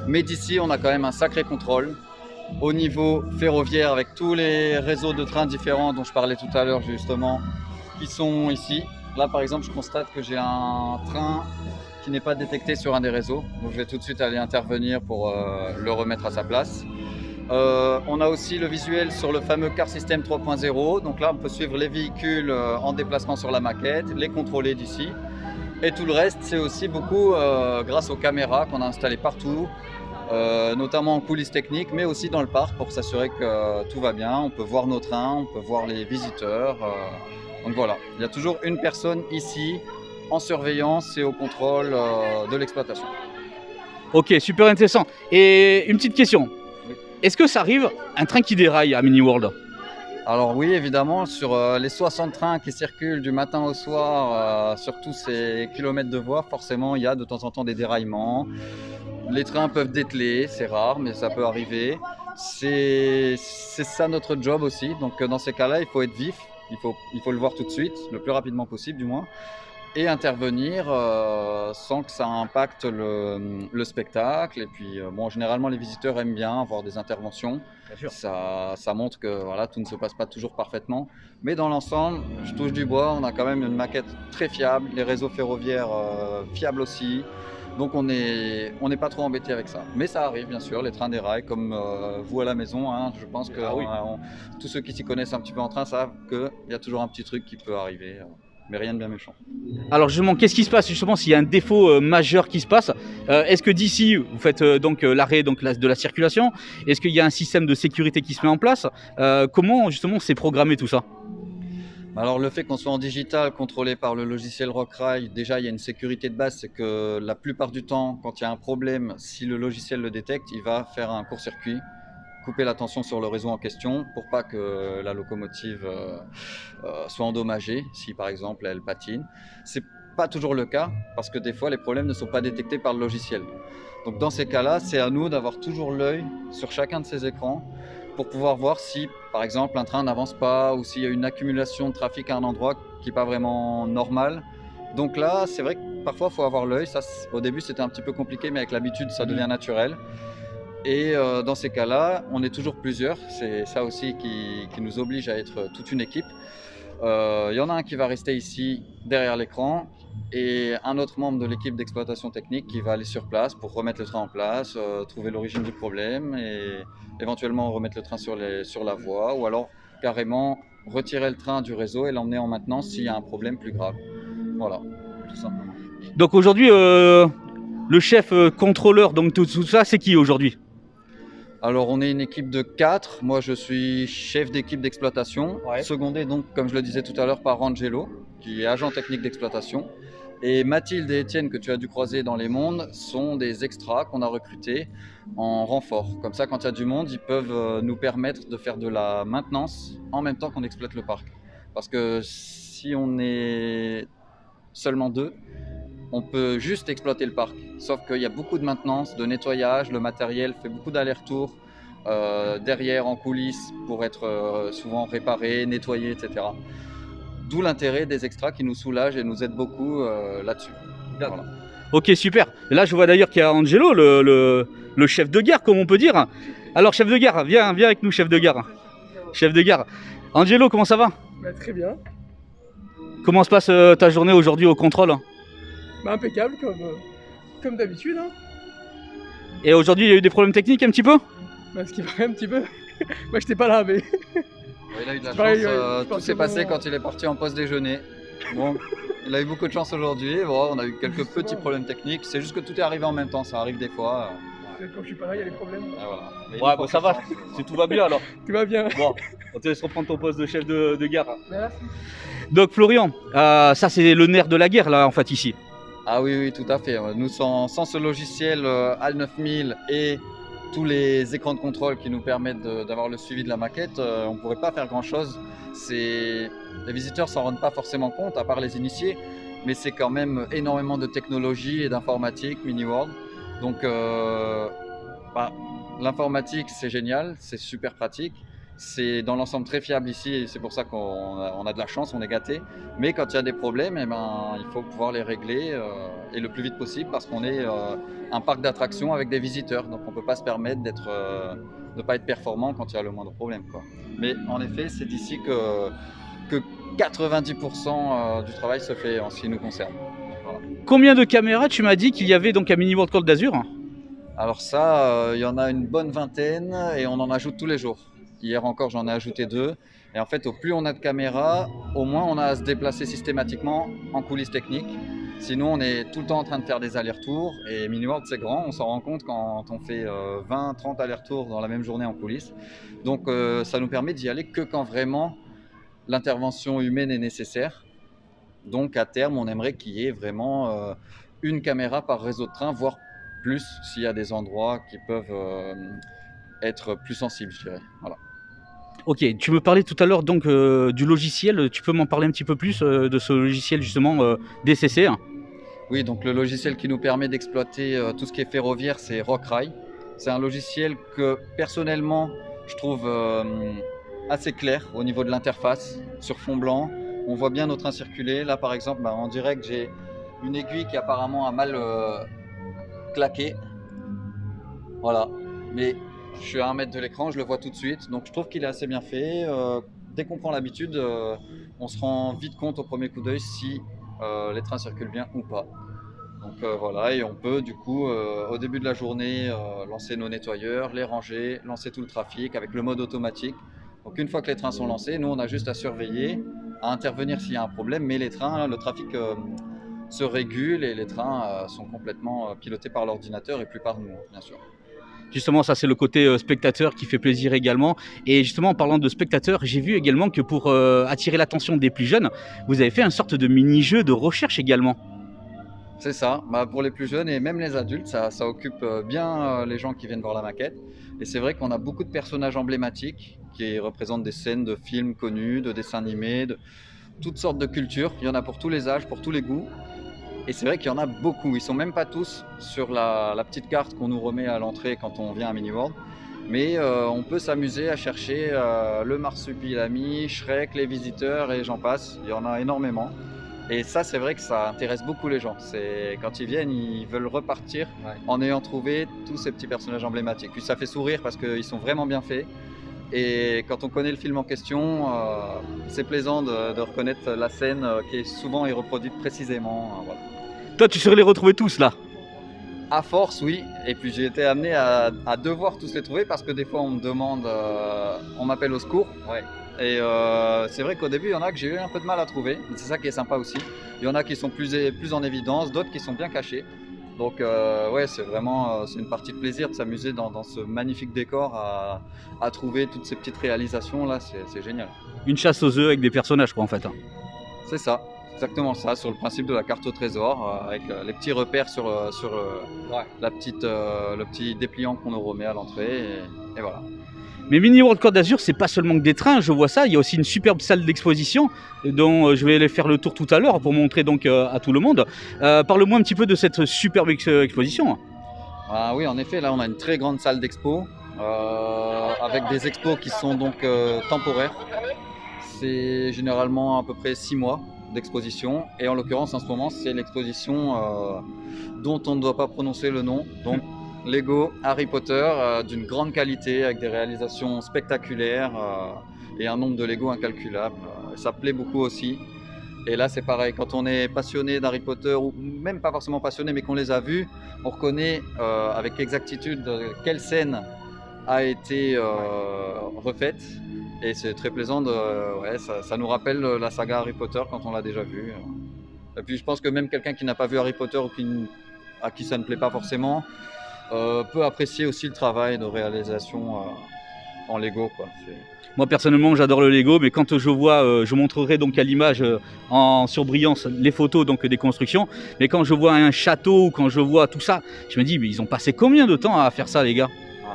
Mais d'ici on a quand même un sacré contrôle. Au niveau ferroviaire avec tous les réseaux de trains différents dont je parlais tout à l'heure justement, qui sont ici. Là par exemple je constate que j'ai un train qui n'est pas détecté sur un des réseaux. Donc je vais tout de suite aller intervenir pour le remettre à sa place. On a aussi le visuel sur le fameux Car System 3.0. Donc là, on peut suivre les véhicules en déplacement sur la maquette, les contrôler d'ici. Et tout le reste, c'est aussi beaucoup grâce aux caméras qu'on a installées partout, notamment en coulisses techniques, mais aussi dans le parc pour s'assurer que tout va bien. On peut voir nos trains, on peut voir les visiteurs. Donc voilà, il y a toujours une personne ici en surveillance et au contrôle de l'exploitation. Ok, super intéressant. Et une petite question. Oui. Est-ce que ça arrive un train qui déraille à Mini World? Alors oui, évidemment, sur les 60 trains qui circulent du matin au soir sur tous ces kilomètres de voies, forcément, il y a de temps en temps des déraillements. Les trains peuvent dételer, c'est rare, mais ça peut arriver. C'est ça notre job aussi. Donc dans ces cas-là, il faut être vif, il faut le voir tout de suite, le plus rapidement possible du moins, et intervenir sans que ça impacte le spectacle. Et puis, généralement, les visiteurs aiment bien avoir des interventions. Bien sûr. Ça montre que voilà, tout ne se passe pas toujours parfaitement. Mais dans l'ensemble, je touche du bois, on a quand même une maquette très fiable, les réseaux ferroviaires fiables aussi. Donc on n'est pas trop embêté avec ça. Mais ça arrive bien sûr, les trains déraillent comme vous à la maison. Je pense que oui. tous ceux qui s'y connaissent un petit peu en train savent qu'il y a toujours un petit truc qui peut arriver. Mais rien de bien méchant. Alors justement, qu'est-ce qui se passe justement s'il y a un défaut majeur qui se passe? Est-ce que d'ici, vous faites l'arrêt de la circulation? Est-ce qu'il y a un système de sécurité qui se met en place? Comment justement c'est programmé tout ça? Alors le fait qu'on soit en digital, contrôlé par le logiciel Rockrai, déjà il y a une sécurité de base, c'est que la plupart du temps, quand il y a un problème, si le logiciel le détecte, il va faire un court-circuit, couper la tension sur le réseau en question pour pas que la locomotive soit endommagée si par exemple elle patine. C'est pas toujours le cas parce que des fois les problèmes ne sont pas détectés par le logiciel. Donc dans ces cas-là, c'est à nous d'avoir toujours l'œil sur chacun de ces écrans pour pouvoir voir si par exemple un train n'avance pas ou s'il y a une accumulation de trafic à un endroit qui n'est pas vraiment normal. Donc là, c'est vrai que parfois il faut avoir l'œil. Ça, au début c'était un petit peu compliqué, mais avec l'habitude ça devient naturel. Et dans ces cas-là, on est toujours plusieurs. C'est ça aussi qui nous oblige à être toute une équipe. Il y en a un qui va rester ici derrière l'écran et un autre membre de l'équipe d'exploitation technique qui va aller sur place pour remettre le train en place, trouver l'origine du problème et éventuellement remettre le train sur la voie ou alors carrément retirer le train du réseau et l'emmener en maintenance s'il y a un problème plus grave. Voilà, tout simplement. Donc aujourd'hui, le chef contrôleur, donc tout ça, c'est qui aujourd'hui? Alors on est une équipe de 4, moi je suis chef d'équipe d'exploitation, Ouais. secondé donc comme je le disais tout à l'heure par Angelo, qui est agent technique d'exploitation. Et Mathilde et Étienne que tu as dû croiser dans les mondes sont des extras qu'on a recrutés en renfort. Comme ça quand il y a du monde, ils peuvent nous permettre de faire de la maintenance en même temps qu'on exploite le parc. Parce que si on est seulement 2, on peut juste exploiter le parc, sauf qu'il y a beaucoup de maintenance, de nettoyage, le matériel fait beaucoup d'allers-retours derrière en coulisses pour être souvent réparé, nettoyé, etc. D'où l'intérêt des extras qui nous soulagent et nous aident beaucoup là-dessus. Voilà. Ok, super. Et là, je vois d'ailleurs qu'il y a Angelo, le chef de gare, comme on peut dire. Alors, chef de gare, viens avec nous, chef de gare. Chef de gare. Angelo, comment ça va? Bah, très bien. Comment se passe ta journée aujourd'hui au contrôle? Bah, impeccable comme d'habitude. Hein. Et aujourd'hui, il y a eu des problèmes techniques un petit peu? Bah, ce qui paraît un petit peu. Moi, j'étais pas là, mais. Il a eu de la chance, Pareil, tout s'est passé quand il est parti en pause déjeuner. Bon, il a eu beaucoup de chance aujourd'hui, bon, on a eu quelques petits problèmes techniques, c'est juste que tout est arrivé en même temps, ça arrive des fois. Quand je suis pas là, il y a des problèmes. Voilà. Mais Ouais, bah ça va, si tout va bien alors. Tout va bien. Bon, on te laisse reprendre ton poste de chef de gare. Merci. Donc Florian, ça c'est le nerf de la guerre là en fait ici. Ah oui, tout à fait. Nous, sans ce logiciel HAL 9000 et tous les écrans de contrôle qui nous permettent d'avoir le suivi de la maquette, on ne pourrait pas faire grand-chose. Les visiteurs s'en rendent pas forcément compte, à part les initiés, mais c'est quand même énormément de technologie et d'informatique, Mini-World. Donc l'informatique, c'est génial, c'est super pratique. C'est dans l'ensemble très fiable ici et c'est pour ça qu'on a de la chance, on est gâté. Mais quand il y a des problèmes, eh ben, il faut pouvoir les régler et le plus vite possible parce qu'on est un parc d'attractions avec des visiteurs. Donc on ne peut pas se permettre de ne pas être performant quand il y a le moindre problème, quoi. Mais en effet, c'est ici que 90% du travail se fait en ce qui nous concerne. Voilà. Combien de caméras tu m'as dit qu'il y avait donc à Mini World Côte d'Azur? Alors ça, il y en a une bonne vingtaine et on en ajoute tous les jours. Hier encore, j'en ai ajouté 2. Et en fait, au plus on a de caméras, au moins on a à se déplacer systématiquement en coulisses techniques. Sinon, on est tout le temps en train de faire des allers-retours. Et Mini World, c'est grand. On s'en rend compte quand on fait 20-30 allers-retours dans la même journée en coulisses. Donc, ça nous permet d'y aller que quand vraiment l'intervention humaine est nécessaire. Donc, à terme, on aimerait qu'il y ait vraiment une caméra par réseau de train, voire plus s'il y a des endroits qui peuvent être plus sensibles, je dirais. Voilà. Ok, tu me parlais tout à l'heure donc du logiciel, tu peux m'en parler un petit peu plus de ce logiciel justement DCC? Oui, donc le logiciel qui nous permet d'exploiter tout ce qui est ferroviaire, c'est Rockrai. C'est un logiciel que personnellement, je trouve assez clair au niveau de l'interface, sur fond blanc. On voit bien nos trains circuler. Là par exemple, en direct, j'ai une aiguille qui apparemment a mal claqué. Voilà, mais je suis à 1 mètre de l'écran, je le vois tout de suite, donc je trouve qu'il est assez bien fait. Dès qu'on prend l'habitude, on se rend vite compte au premier coup d'œil si les trains circulent bien ou pas. Donc voilà, et on peut du coup, au début de la journée, lancer nos nettoyeurs, les ranger, lancer tout le trafic avec le mode automatique. Donc une fois que les trains sont lancés, nous on a juste à surveiller, à intervenir s'il y a un problème, mais les trains, le trafic se régule et les trains sont complètement pilotés par l'ordinateur et plus par nous, bien sûr. Justement, ça c'est le côté spectateur qui fait plaisir également. Et justement, en parlant de spectateurs, j'ai vu également que pour attirer l'attention des plus jeunes, vous avez fait une sorte de mini-jeu de recherche également. C'est ça, pour les plus jeunes et même les adultes, ça occupe bien les gens qui viennent voir la maquette. Et c'est vrai qu'on a beaucoup de personnages emblématiques qui représentent des scènes de films connus, de dessins animés, de toutes sortes de cultures. Il y en a pour tous les âges, pour tous les goûts. Et c'est vrai qu'il y en a beaucoup. Ils ne sont même pas tous sur la petite carte qu'on nous remet à l'entrée quand on vient à Mini-World. Mais on peut s'amuser à chercher le marsupilami, Shrek, les visiteurs et j'en passe. Il y en a énormément. Et ça, c'est vrai que ça intéresse beaucoup les gens. Quand ils viennent, ils veulent repartir en ayant trouvé tous ces petits personnages emblématiques. Puis ça fait sourire parce qu'ils sont vraiment bien faits. Et quand on connaît le film en question, c'est plaisant de reconnaître la scène qui est souvent reproduite précisément. Voilà. Toi, tu saurais les retrouver tous là? À force, oui. Et puis j'ai été amené à devoir tous les trouver parce que des fois on me demande, on m'appelle au secours. Ouais. Et c'est vrai qu'au début, il y en a que j'ai eu un peu de mal à trouver. C'est ça qui est sympa aussi. Il y en a qui sont plus en évidence, d'autres qui sont bien cachés. Donc ouais, c'est vraiment c'est une partie de plaisir de s'amuser dans ce magnifique décor à trouver toutes ces petites réalisations là, c'est génial. Une chasse aux œufs avec des personnages quoi en fait. C'est ça, exactement ça, sur le principe de la carte au trésor, avec les petits repères sur le petit dépliant qu'on nous remet à l'entrée et voilà. Mais Mini-World Côte d'Azur, c'est pas seulement que des trains, je vois ça, il y a aussi une superbe salle d'exposition dont je vais aller faire le tour tout à l'heure pour montrer donc à tout le monde. Parle-moi un petit peu de cette superbe exposition. Ah oui, en effet, là on a une très grande salle d'expo avec des expos qui sont donc temporaires. C'est généralement à peu près 6 mois d'exposition et en l'occurrence en ce moment c'est l'exposition dont on ne doit pas prononcer le nom. Donc Lego Harry Potter d'une grande qualité avec des réalisations spectaculaires et un nombre de Lego incalculable. Ça plaît beaucoup aussi. Et là c'est pareil, quand on est passionné d'Harry Potter ou même pas forcément passionné mais qu'on les a vus, on reconnaît avec exactitude quelle scène a été refaite. Et c'est très plaisant, ça nous rappelle la saga Harry Potter quand on l'a déjà vu. Et puis je pense que même quelqu'un qui n'a pas vu Harry Potter ou à qui ça ne plaît pas forcément, peut apprécier aussi le travail de réalisation en Lego, quoi. Moi personnellement j'adore le Lego, mais quand je vois, je montrerai donc à l'image en surbrillance les photos donc des constructions, mais quand je vois un château ou quand je vois tout ça, je me dis mais ils ont passé combien de temps à faire ça les gars?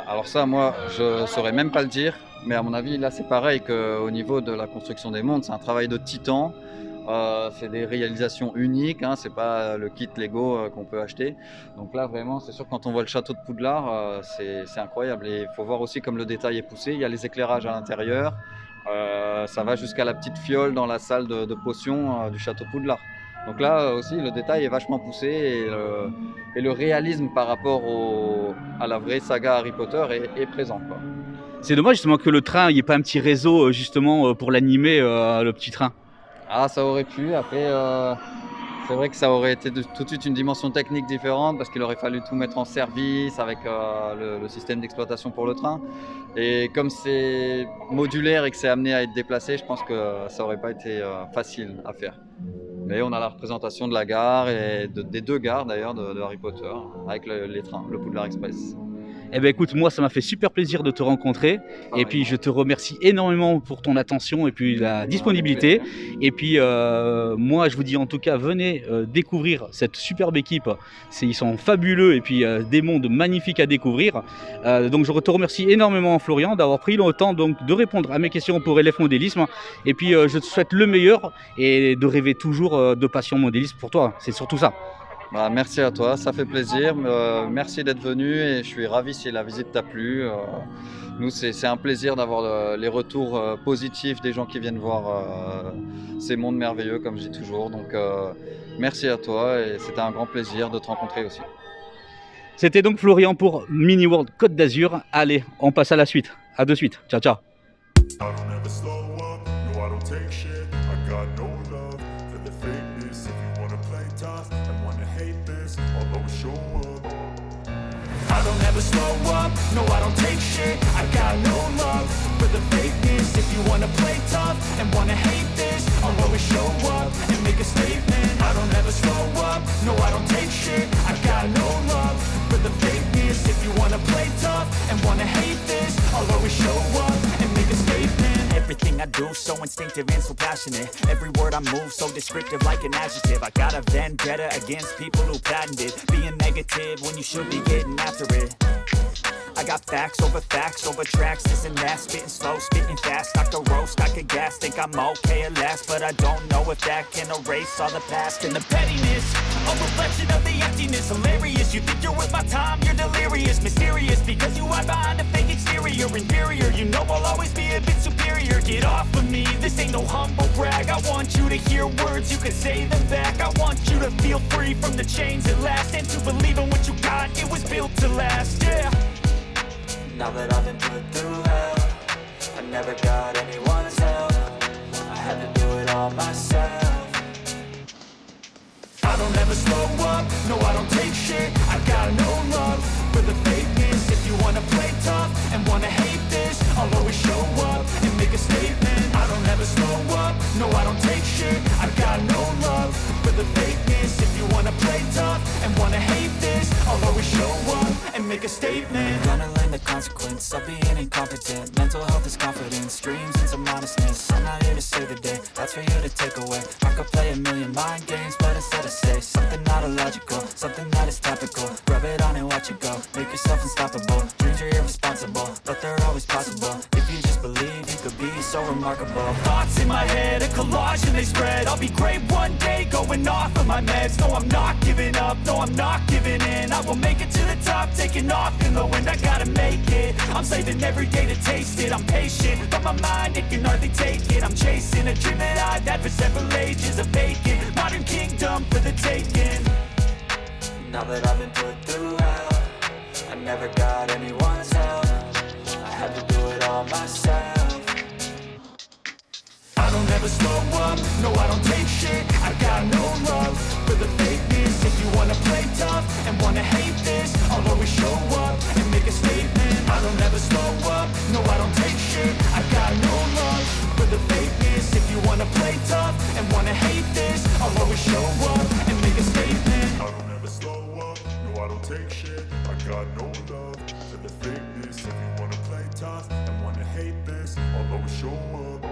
Alors ça moi je saurais même pas le dire, mais à mon avis là c'est pareil qu'au niveau de la construction des mondes, c'est un travail de titan. C'est des réalisations uniques, hein, c'est pas le kit Lego qu'on peut acheter. Donc là vraiment c'est sûr que quand on voit le château de Poudlard, c'est incroyable. Et il faut voir aussi comme le détail est poussé, il y a les éclairages à l'intérieur, ça va jusqu'à la petite fiole dans la salle de potions du château de Poudlard. Donc là aussi le détail est vachement poussé et le réalisme par rapport à la vraie saga Harry Potter est présent, quoi. C'est dommage justement que le train, il n'y ait pas un petit réseau justement pour l'animer, le petit train. Ah, ça aurait pu. Après, c'est vrai que ça aurait été tout de suite une dimension technique différente parce qu'il aurait fallu tout mettre en service avec le système d'exploitation pour le train. Et comme c'est modulaire et que c'est amené à être déplacé, je pense que ça n'aurait pas été facile à faire. Mais on a la représentation de la gare et des 2 gares d'ailleurs de Harry Potter avec les trains, le Poudlard Express. Eh bien écoute, moi ça m'a fait super plaisir de te rencontrer et puis je te remercie énormément pour ton attention et puis la disponibilité. Et puis moi je vous dis en tout cas venez découvrir cette superbe équipe, ils sont fabuleux et puis des mondes magnifiques à découvrir. Donc je te remercie énormément Florian d'avoir pris le temps donc, de répondre à mes questions pour Élève Modélisme. Et puis je te souhaite le meilleur et de rêver toujours de passion modélisme pour toi, c'est surtout ça. Merci à toi, ça fait plaisir. Merci d'être venu et je suis ravi si la visite t'a plu. Nous, c'est un plaisir d'avoir les retours positifs des gens qui viennent voir ces mondes merveilleux, comme je dis toujours. Donc, merci à toi et c'était un grand plaisir de te rencontrer aussi. C'était donc Florian pour Mini-World Côte d'Azur. Allez, on passe à la suite. À de suite. Ciao, ciao. I don't ever slow up, no I don't take shit. I got no love for the fakeness. If you wanna play tough and wanna hate this, I'll always show up and make a statement. I don't ever slow up, no I don't take shit. I got no love for the fakeness. If you wanna play tough do, so instinctive and so passionate. Every word I move, so descriptive like an adjective. I got a vendetta against people who patented being negative when you should be getting after it. I got facts over tracks, this and that, spitting slow, spitting fast, I could roast, I could gas, think I'm okay at last, but I don't know if that can erase all the past and the pettiness, a reflection of the emptiness, hilarious, you think you're worth my time, you're delirious, mysterious, because you hide behind a fake exterior, inferior, you know I'll always be a bit superior, get off of me, this ain't no humble brag, I want you to hear words, you can say them back, I want you to feel free from the chains at last, and to believe in what you got, it was built to last, yeah. Now that I've been put through hell, I never got anyone's help, I had to do it all myself. I don't ever slow up, no I don't take shit, I got no love for the fakeness. If you wanna play tough and wanna hate this, I'll always show up and make a statement. I don't ever slow up, no I don't take shit, I got no love for the fakeness. If you wanna play tough and wanna hate this, I'll always show up and make a statement. I'm gonna learn the consequence of being incompetent. Mental health is confidence, dreams and some honestness. I'm not here to save the day, that's for you to take away. I could play a million mind games, but instead I say something not illogical, something that is topical. Rub it on and watch it go, make yourself unstoppable. Dreams are irresponsible, but they're always possible. If you just believe, you could be so remarkable. Thoughts in my head, a collage and they spread. I'll be great one day, going off of my meds. No, I'm not giving up, no, I'm not giving in. I will make it to the top, taking off in the wind. I gotta make it, I'm saving every day to taste it. I'm patient, but my mind, it can hardly take it. I'm chasing a dream that I've had for several ages, a vacant modern kingdom for the taking. Now that I've been put through hell, I never got anyone's help, I had to do it all myself. I don't ever slow up, no I don't take shit, I got no love for the fakeness. If you wanna play tough and wanna hate this, I'll always show up and make a statement. I don't ever slow up, no I don't take shit, I got no love for the fakeness. If you wanna play tough and wanna hate this, I'll always show up and make a statement. I don't ever slow up, no I don't take shit, I got no love for the fakeness. If you wanna play tough and wanna hate this, I'll always show up.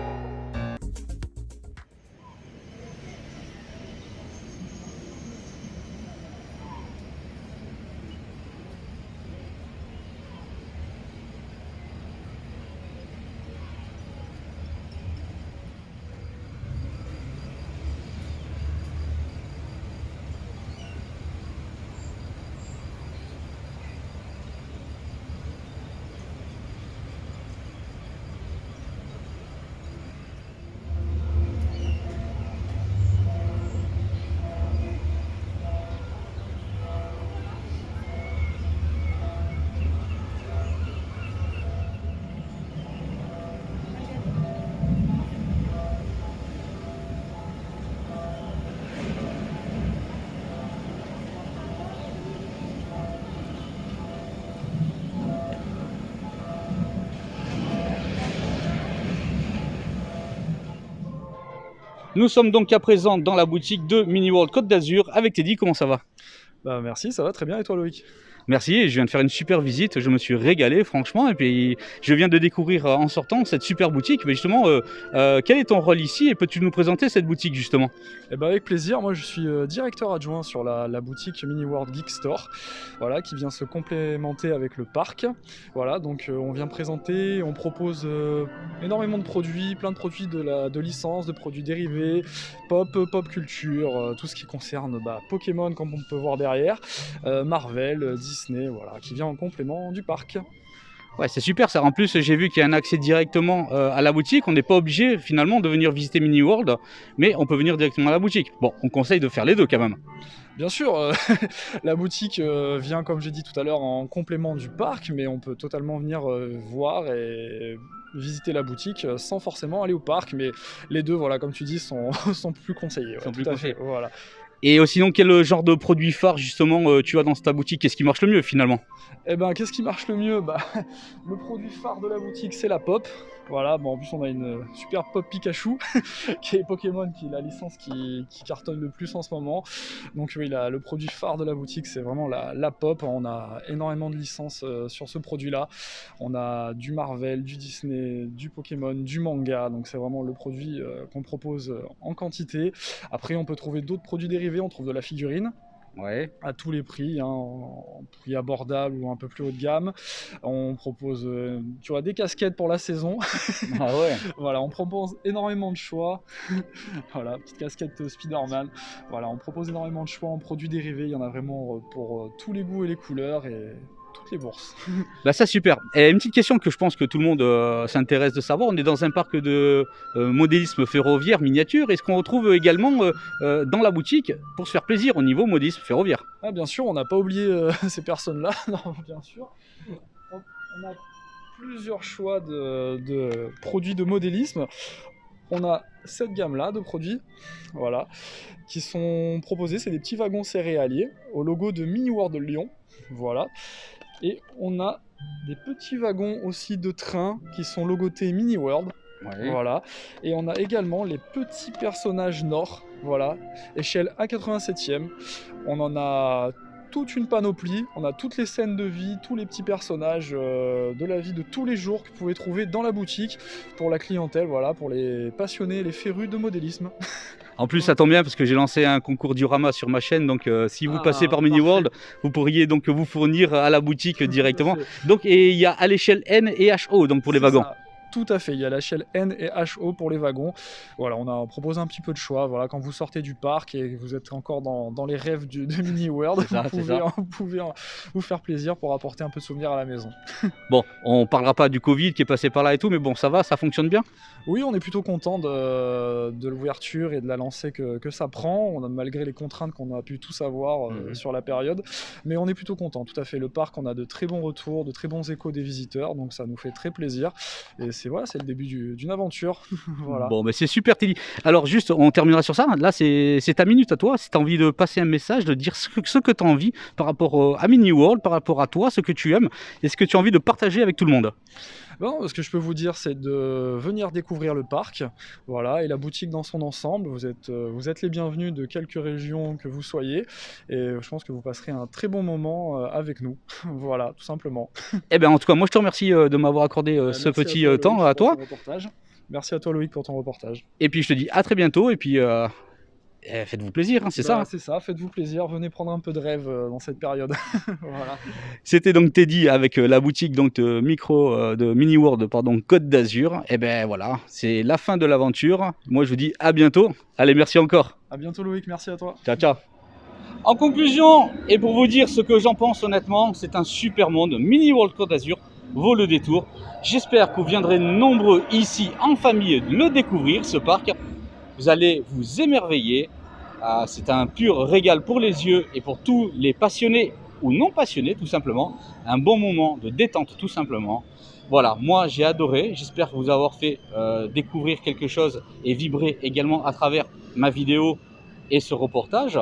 Nous sommes donc à présent dans la boutique de Mini World Côte d'Azur avec Teddy. Comment ça va? Bah merci, ça va très bien et toi Loïc? Merci, je viens de faire une super visite, je me suis régalé franchement et puis je viens de découvrir en sortant cette super boutique. Mais justement, quel est ton rôle ici et peux-tu nous présenter cette boutique justement? Eh ben avec plaisir, moi je suis directeur adjoint sur la boutique Mini World Geek Store, voilà, qui vient se complémenter avec le parc. Voilà, donc on vient présenter, on propose énormément de produits, plein de produits de licence, de produits dérivés, pop culture, tout ce qui concerne Pokémon comme on peut voir derrière, Marvel, Disney, voilà, qui vient en complément du parc. Ouais, c'est super ça. En plus, j'ai vu qu'il y a un accès directement à la boutique. On n'est pas obligé finalement de venir visiter Mini World, mais on peut venir directement à la boutique. Bon, on conseille de faire les deux quand même. Bien sûr, la boutique vient, comme j'ai dit tout à l'heure, en complément du parc, mais on peut totalement venir voir et visiter la boutique sans forcément aller au parc. Mais les deux, voilà, comme tu dis, sont plus conseillés. Ouais, Sont plus tout à conseillés. fait, voilà. Et sinon, quel genre de produit phare justement tu as dans ta boutique? Qu'est-ce qui marche le mieux finalement? Eh ben, qu'est-ce qui marche le mieux? Le produit phare de la boutique, c'est la pop. Voilà, bon, en plus on a une super Pop Pikachu qui est Pokémon, qui est la licence qui cartonne le plus en ce moment. Donc oui, le produit phare de la boutique, c'est vraiment la Pop. On a énormément de licences sur ce produit-là. On a du Marvel, du Disney, du Pokémon, du manga. Donc c'est vraiment le produit qu'on propose en quantité. Après, on peut trouver d'autres produits dérivés. On trouve de la figurine. Ouais. À tous les prix, hein, en prix abordable ou un peu plus haut de gamme. On propose tu vois, des casquettes pour la saison. Ah ouais. Voilà, on propose énormément de choix. Voilà, petite casquette Spider-Man. Voilà, on propose énormément de choix en produits dérivés. Il y en a vraiment pour tous les goûts et les couleurs et toutes les bourses. Bah ça super. Et une petite question que je pense que tout le monde s'intéresse de savoir. On est dans un parc de modélisme ferroviaire miniature. Est-ce qu'on retrouve également dans la boutique pour se faire plaisir au niveau modélisme ferroviaire? Ah, bien sûr, on n'a pas oublié ces personnes-là. Non, bien sûr. On a plusieurs choix de produits de modélisme. On a cette gamme-là de produits, voilà, qui sont proposés. C'est des petits wagons céréaliers au logo de Mini World de Lyon, voilà. Et on a des petits wagons aussi de train qui sont logotés Mini World, Ouais. voilà. Et on a également les petits personnages Nord, voilà, échelle A87e. On en a toute une panoplie, on a toutes les scènes de vie, tous les petits personnages de la vie de tous les jours que vous pouvez trouver dans la boutique pour la clientèle, voilà, pour les passionnés, les férus de modélisme. En plus, ça tombe bien parce que j'ai lancé un concours diorama sur ma chaîne. Donc, si vous passez par Mini parfait. World, vous pourriez donc vous fournir à la boutique directement. Donc, et il y a à l'échelle N et HO donc pour les C'est wagons. ça. Tout à fait, il y a l'échelle N et HO pour les wagons. Voilà, on propose un petit peu de choix. Voilà, quand vous sortez du parc et que vous êtes encore dans les rêves de Mini World, C'est ça, vous pouvez vous faire plaisir pour apporter un peu de souvenirs à la maison. Bon, on parlera pas du Covid qui est passé par là et tout, mais bon, ça va, ça fonctionne bien. Oui, on est plutôt content de l'ouverture et de la lancée que ça prend, malgré les contraintes qu'on a pu tous avoir sur la période. Mais on est plutôt content, tout à fait. Le parc, on a de très bons retours, de très bons échos des visiteurs, donc ça nous fait très plaisir. Et c'est le début d'une aventure. Voilà. Bon, mais c'est super, Teddy. Alors, juste, on terminera sur ça. Là, c'est ta minute à toi. Si tu as envie de passer un message, de dire ce que tu as envie par rapport à Mini World, par rapport à toi, ce que tu aimes et ce que tu as envie de partager avec tout le monde. Bon, ce que je peux vous dire, c'est de venir découvrir le parc, voilà, et la boutique dans son ensemble. Vous êtes les bienvenus de quelque région que vous soyez, et je pense que vous passerez un très bon moment avec nous. Voilà, tout simplement. Eh bien, en tout cas, moi, je te remercie de m'avoir accordé ce Merci petit à toi, temps Loïc, à pour toi. ton reportage. Merci à toi, Loïc, pour ton reportage. Et puis, je te dis à très bientôt. Et puis, faites-vous plaisir, hein, c'est ça. C'est ça, faites-vous plaisir, venez prendre un peu de rêve dans cette période. Voilà. C'était donc Teddy avec la boutique donc, de Mini World, Côte d'Azur. Et ben voilà, c'est la fin de l'aventure. Moi, je vous dis à bientôt. Allez, merci encore. À bientôt, Loïc, merci à toi. Ciao, ciao. En conclusion, et pour vous dire ce que j'en pense honnêtement, c'est un super monde. Mini World Côte d'Azur vaut le détour. J'espère que vous viendrez nombreux ici en famille le découvrir, ce parc. Vous allez vous émerveiller. C'est un pur régal pour les yeux et pour tous les passionnés ou non passionnés tout simplement. Un bon moment de détente tout simplement. Voilà, moi j'ai adoré. J'espère vous avoir fait découvrir quelque chose et vibrer également à travers ma vidéo et ce reportage.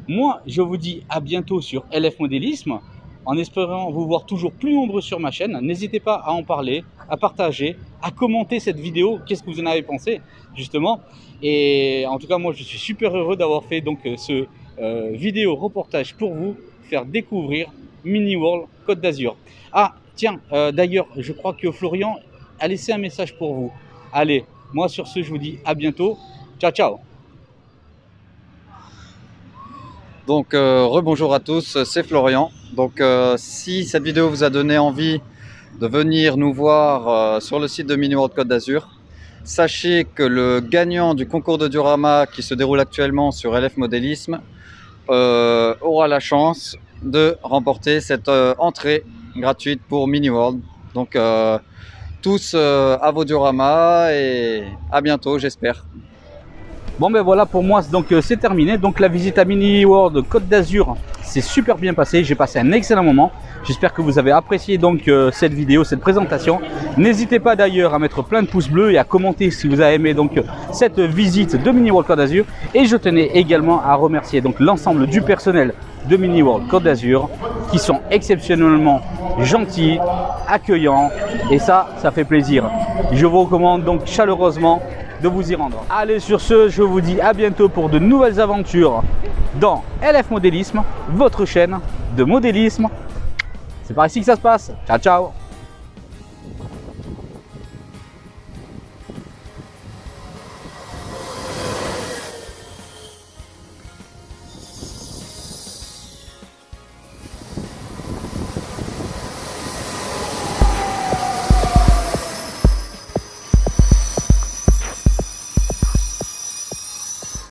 Moi je vous dis à bientôt sur LF Modélisme. En espérant vous voir toujours plus nombreux sur ma chaîne. N'hésitez pas à en parler, à partager, à commenter cette vidéo. Qu'est-ce que vous en avez pensé justement? Et en tout cas, moi, je suis super heureux d'avoir fait donc ce vidéo reportage pour vous faire découvrir Mini World Côte d'Azur. Ah, tiens, d'ailleurs, je crois que Florian a laissé un message pour vous. Allez, moi sur ce, je vous dis à bientôt. Ciao, ciao. Donc rebonjour à tous, c'est Florian. Donc si cette vidéo vous a donné envie de venir nous voir sur le site de Mini World Côte d'Azur, sachez que le gagnant du concours de diorama qui se déroule actuellement sur LF Modélisme aura la chance de remporter cette entrée gratuite pour Mini World. Donc tous à vos dioramas et à bientôt, j'espère. Bon ben voilà, pour moi donc c'est terminé. Donc la visite à Mini World Côte d'Azur s'est super bien passée. J'ai passé un excellent moment. J'espère que vous avez apprécié donc cette vidéo, cette présentation. N'hésitez pas d'ailleurs à mettre plein de pouces bleus et à commenter si vous avez aimé donc cette visite de Mini World Côte d'Azur. Et je tenais également à remercier donc l'ensemble du personnel de Mini World Côte d'Azur qui sont exceptionnellement gentils, accueillants et ça fait plaisir. Je vous recommande donc chaleureusement de vous y rendre. Allez, sur ce, je vous dis à bientôt pour de nouvelles aventures dans LF Modélisme, votre chaîne de modélisme. C'est par ici que ça se passe. Ciao, ciao!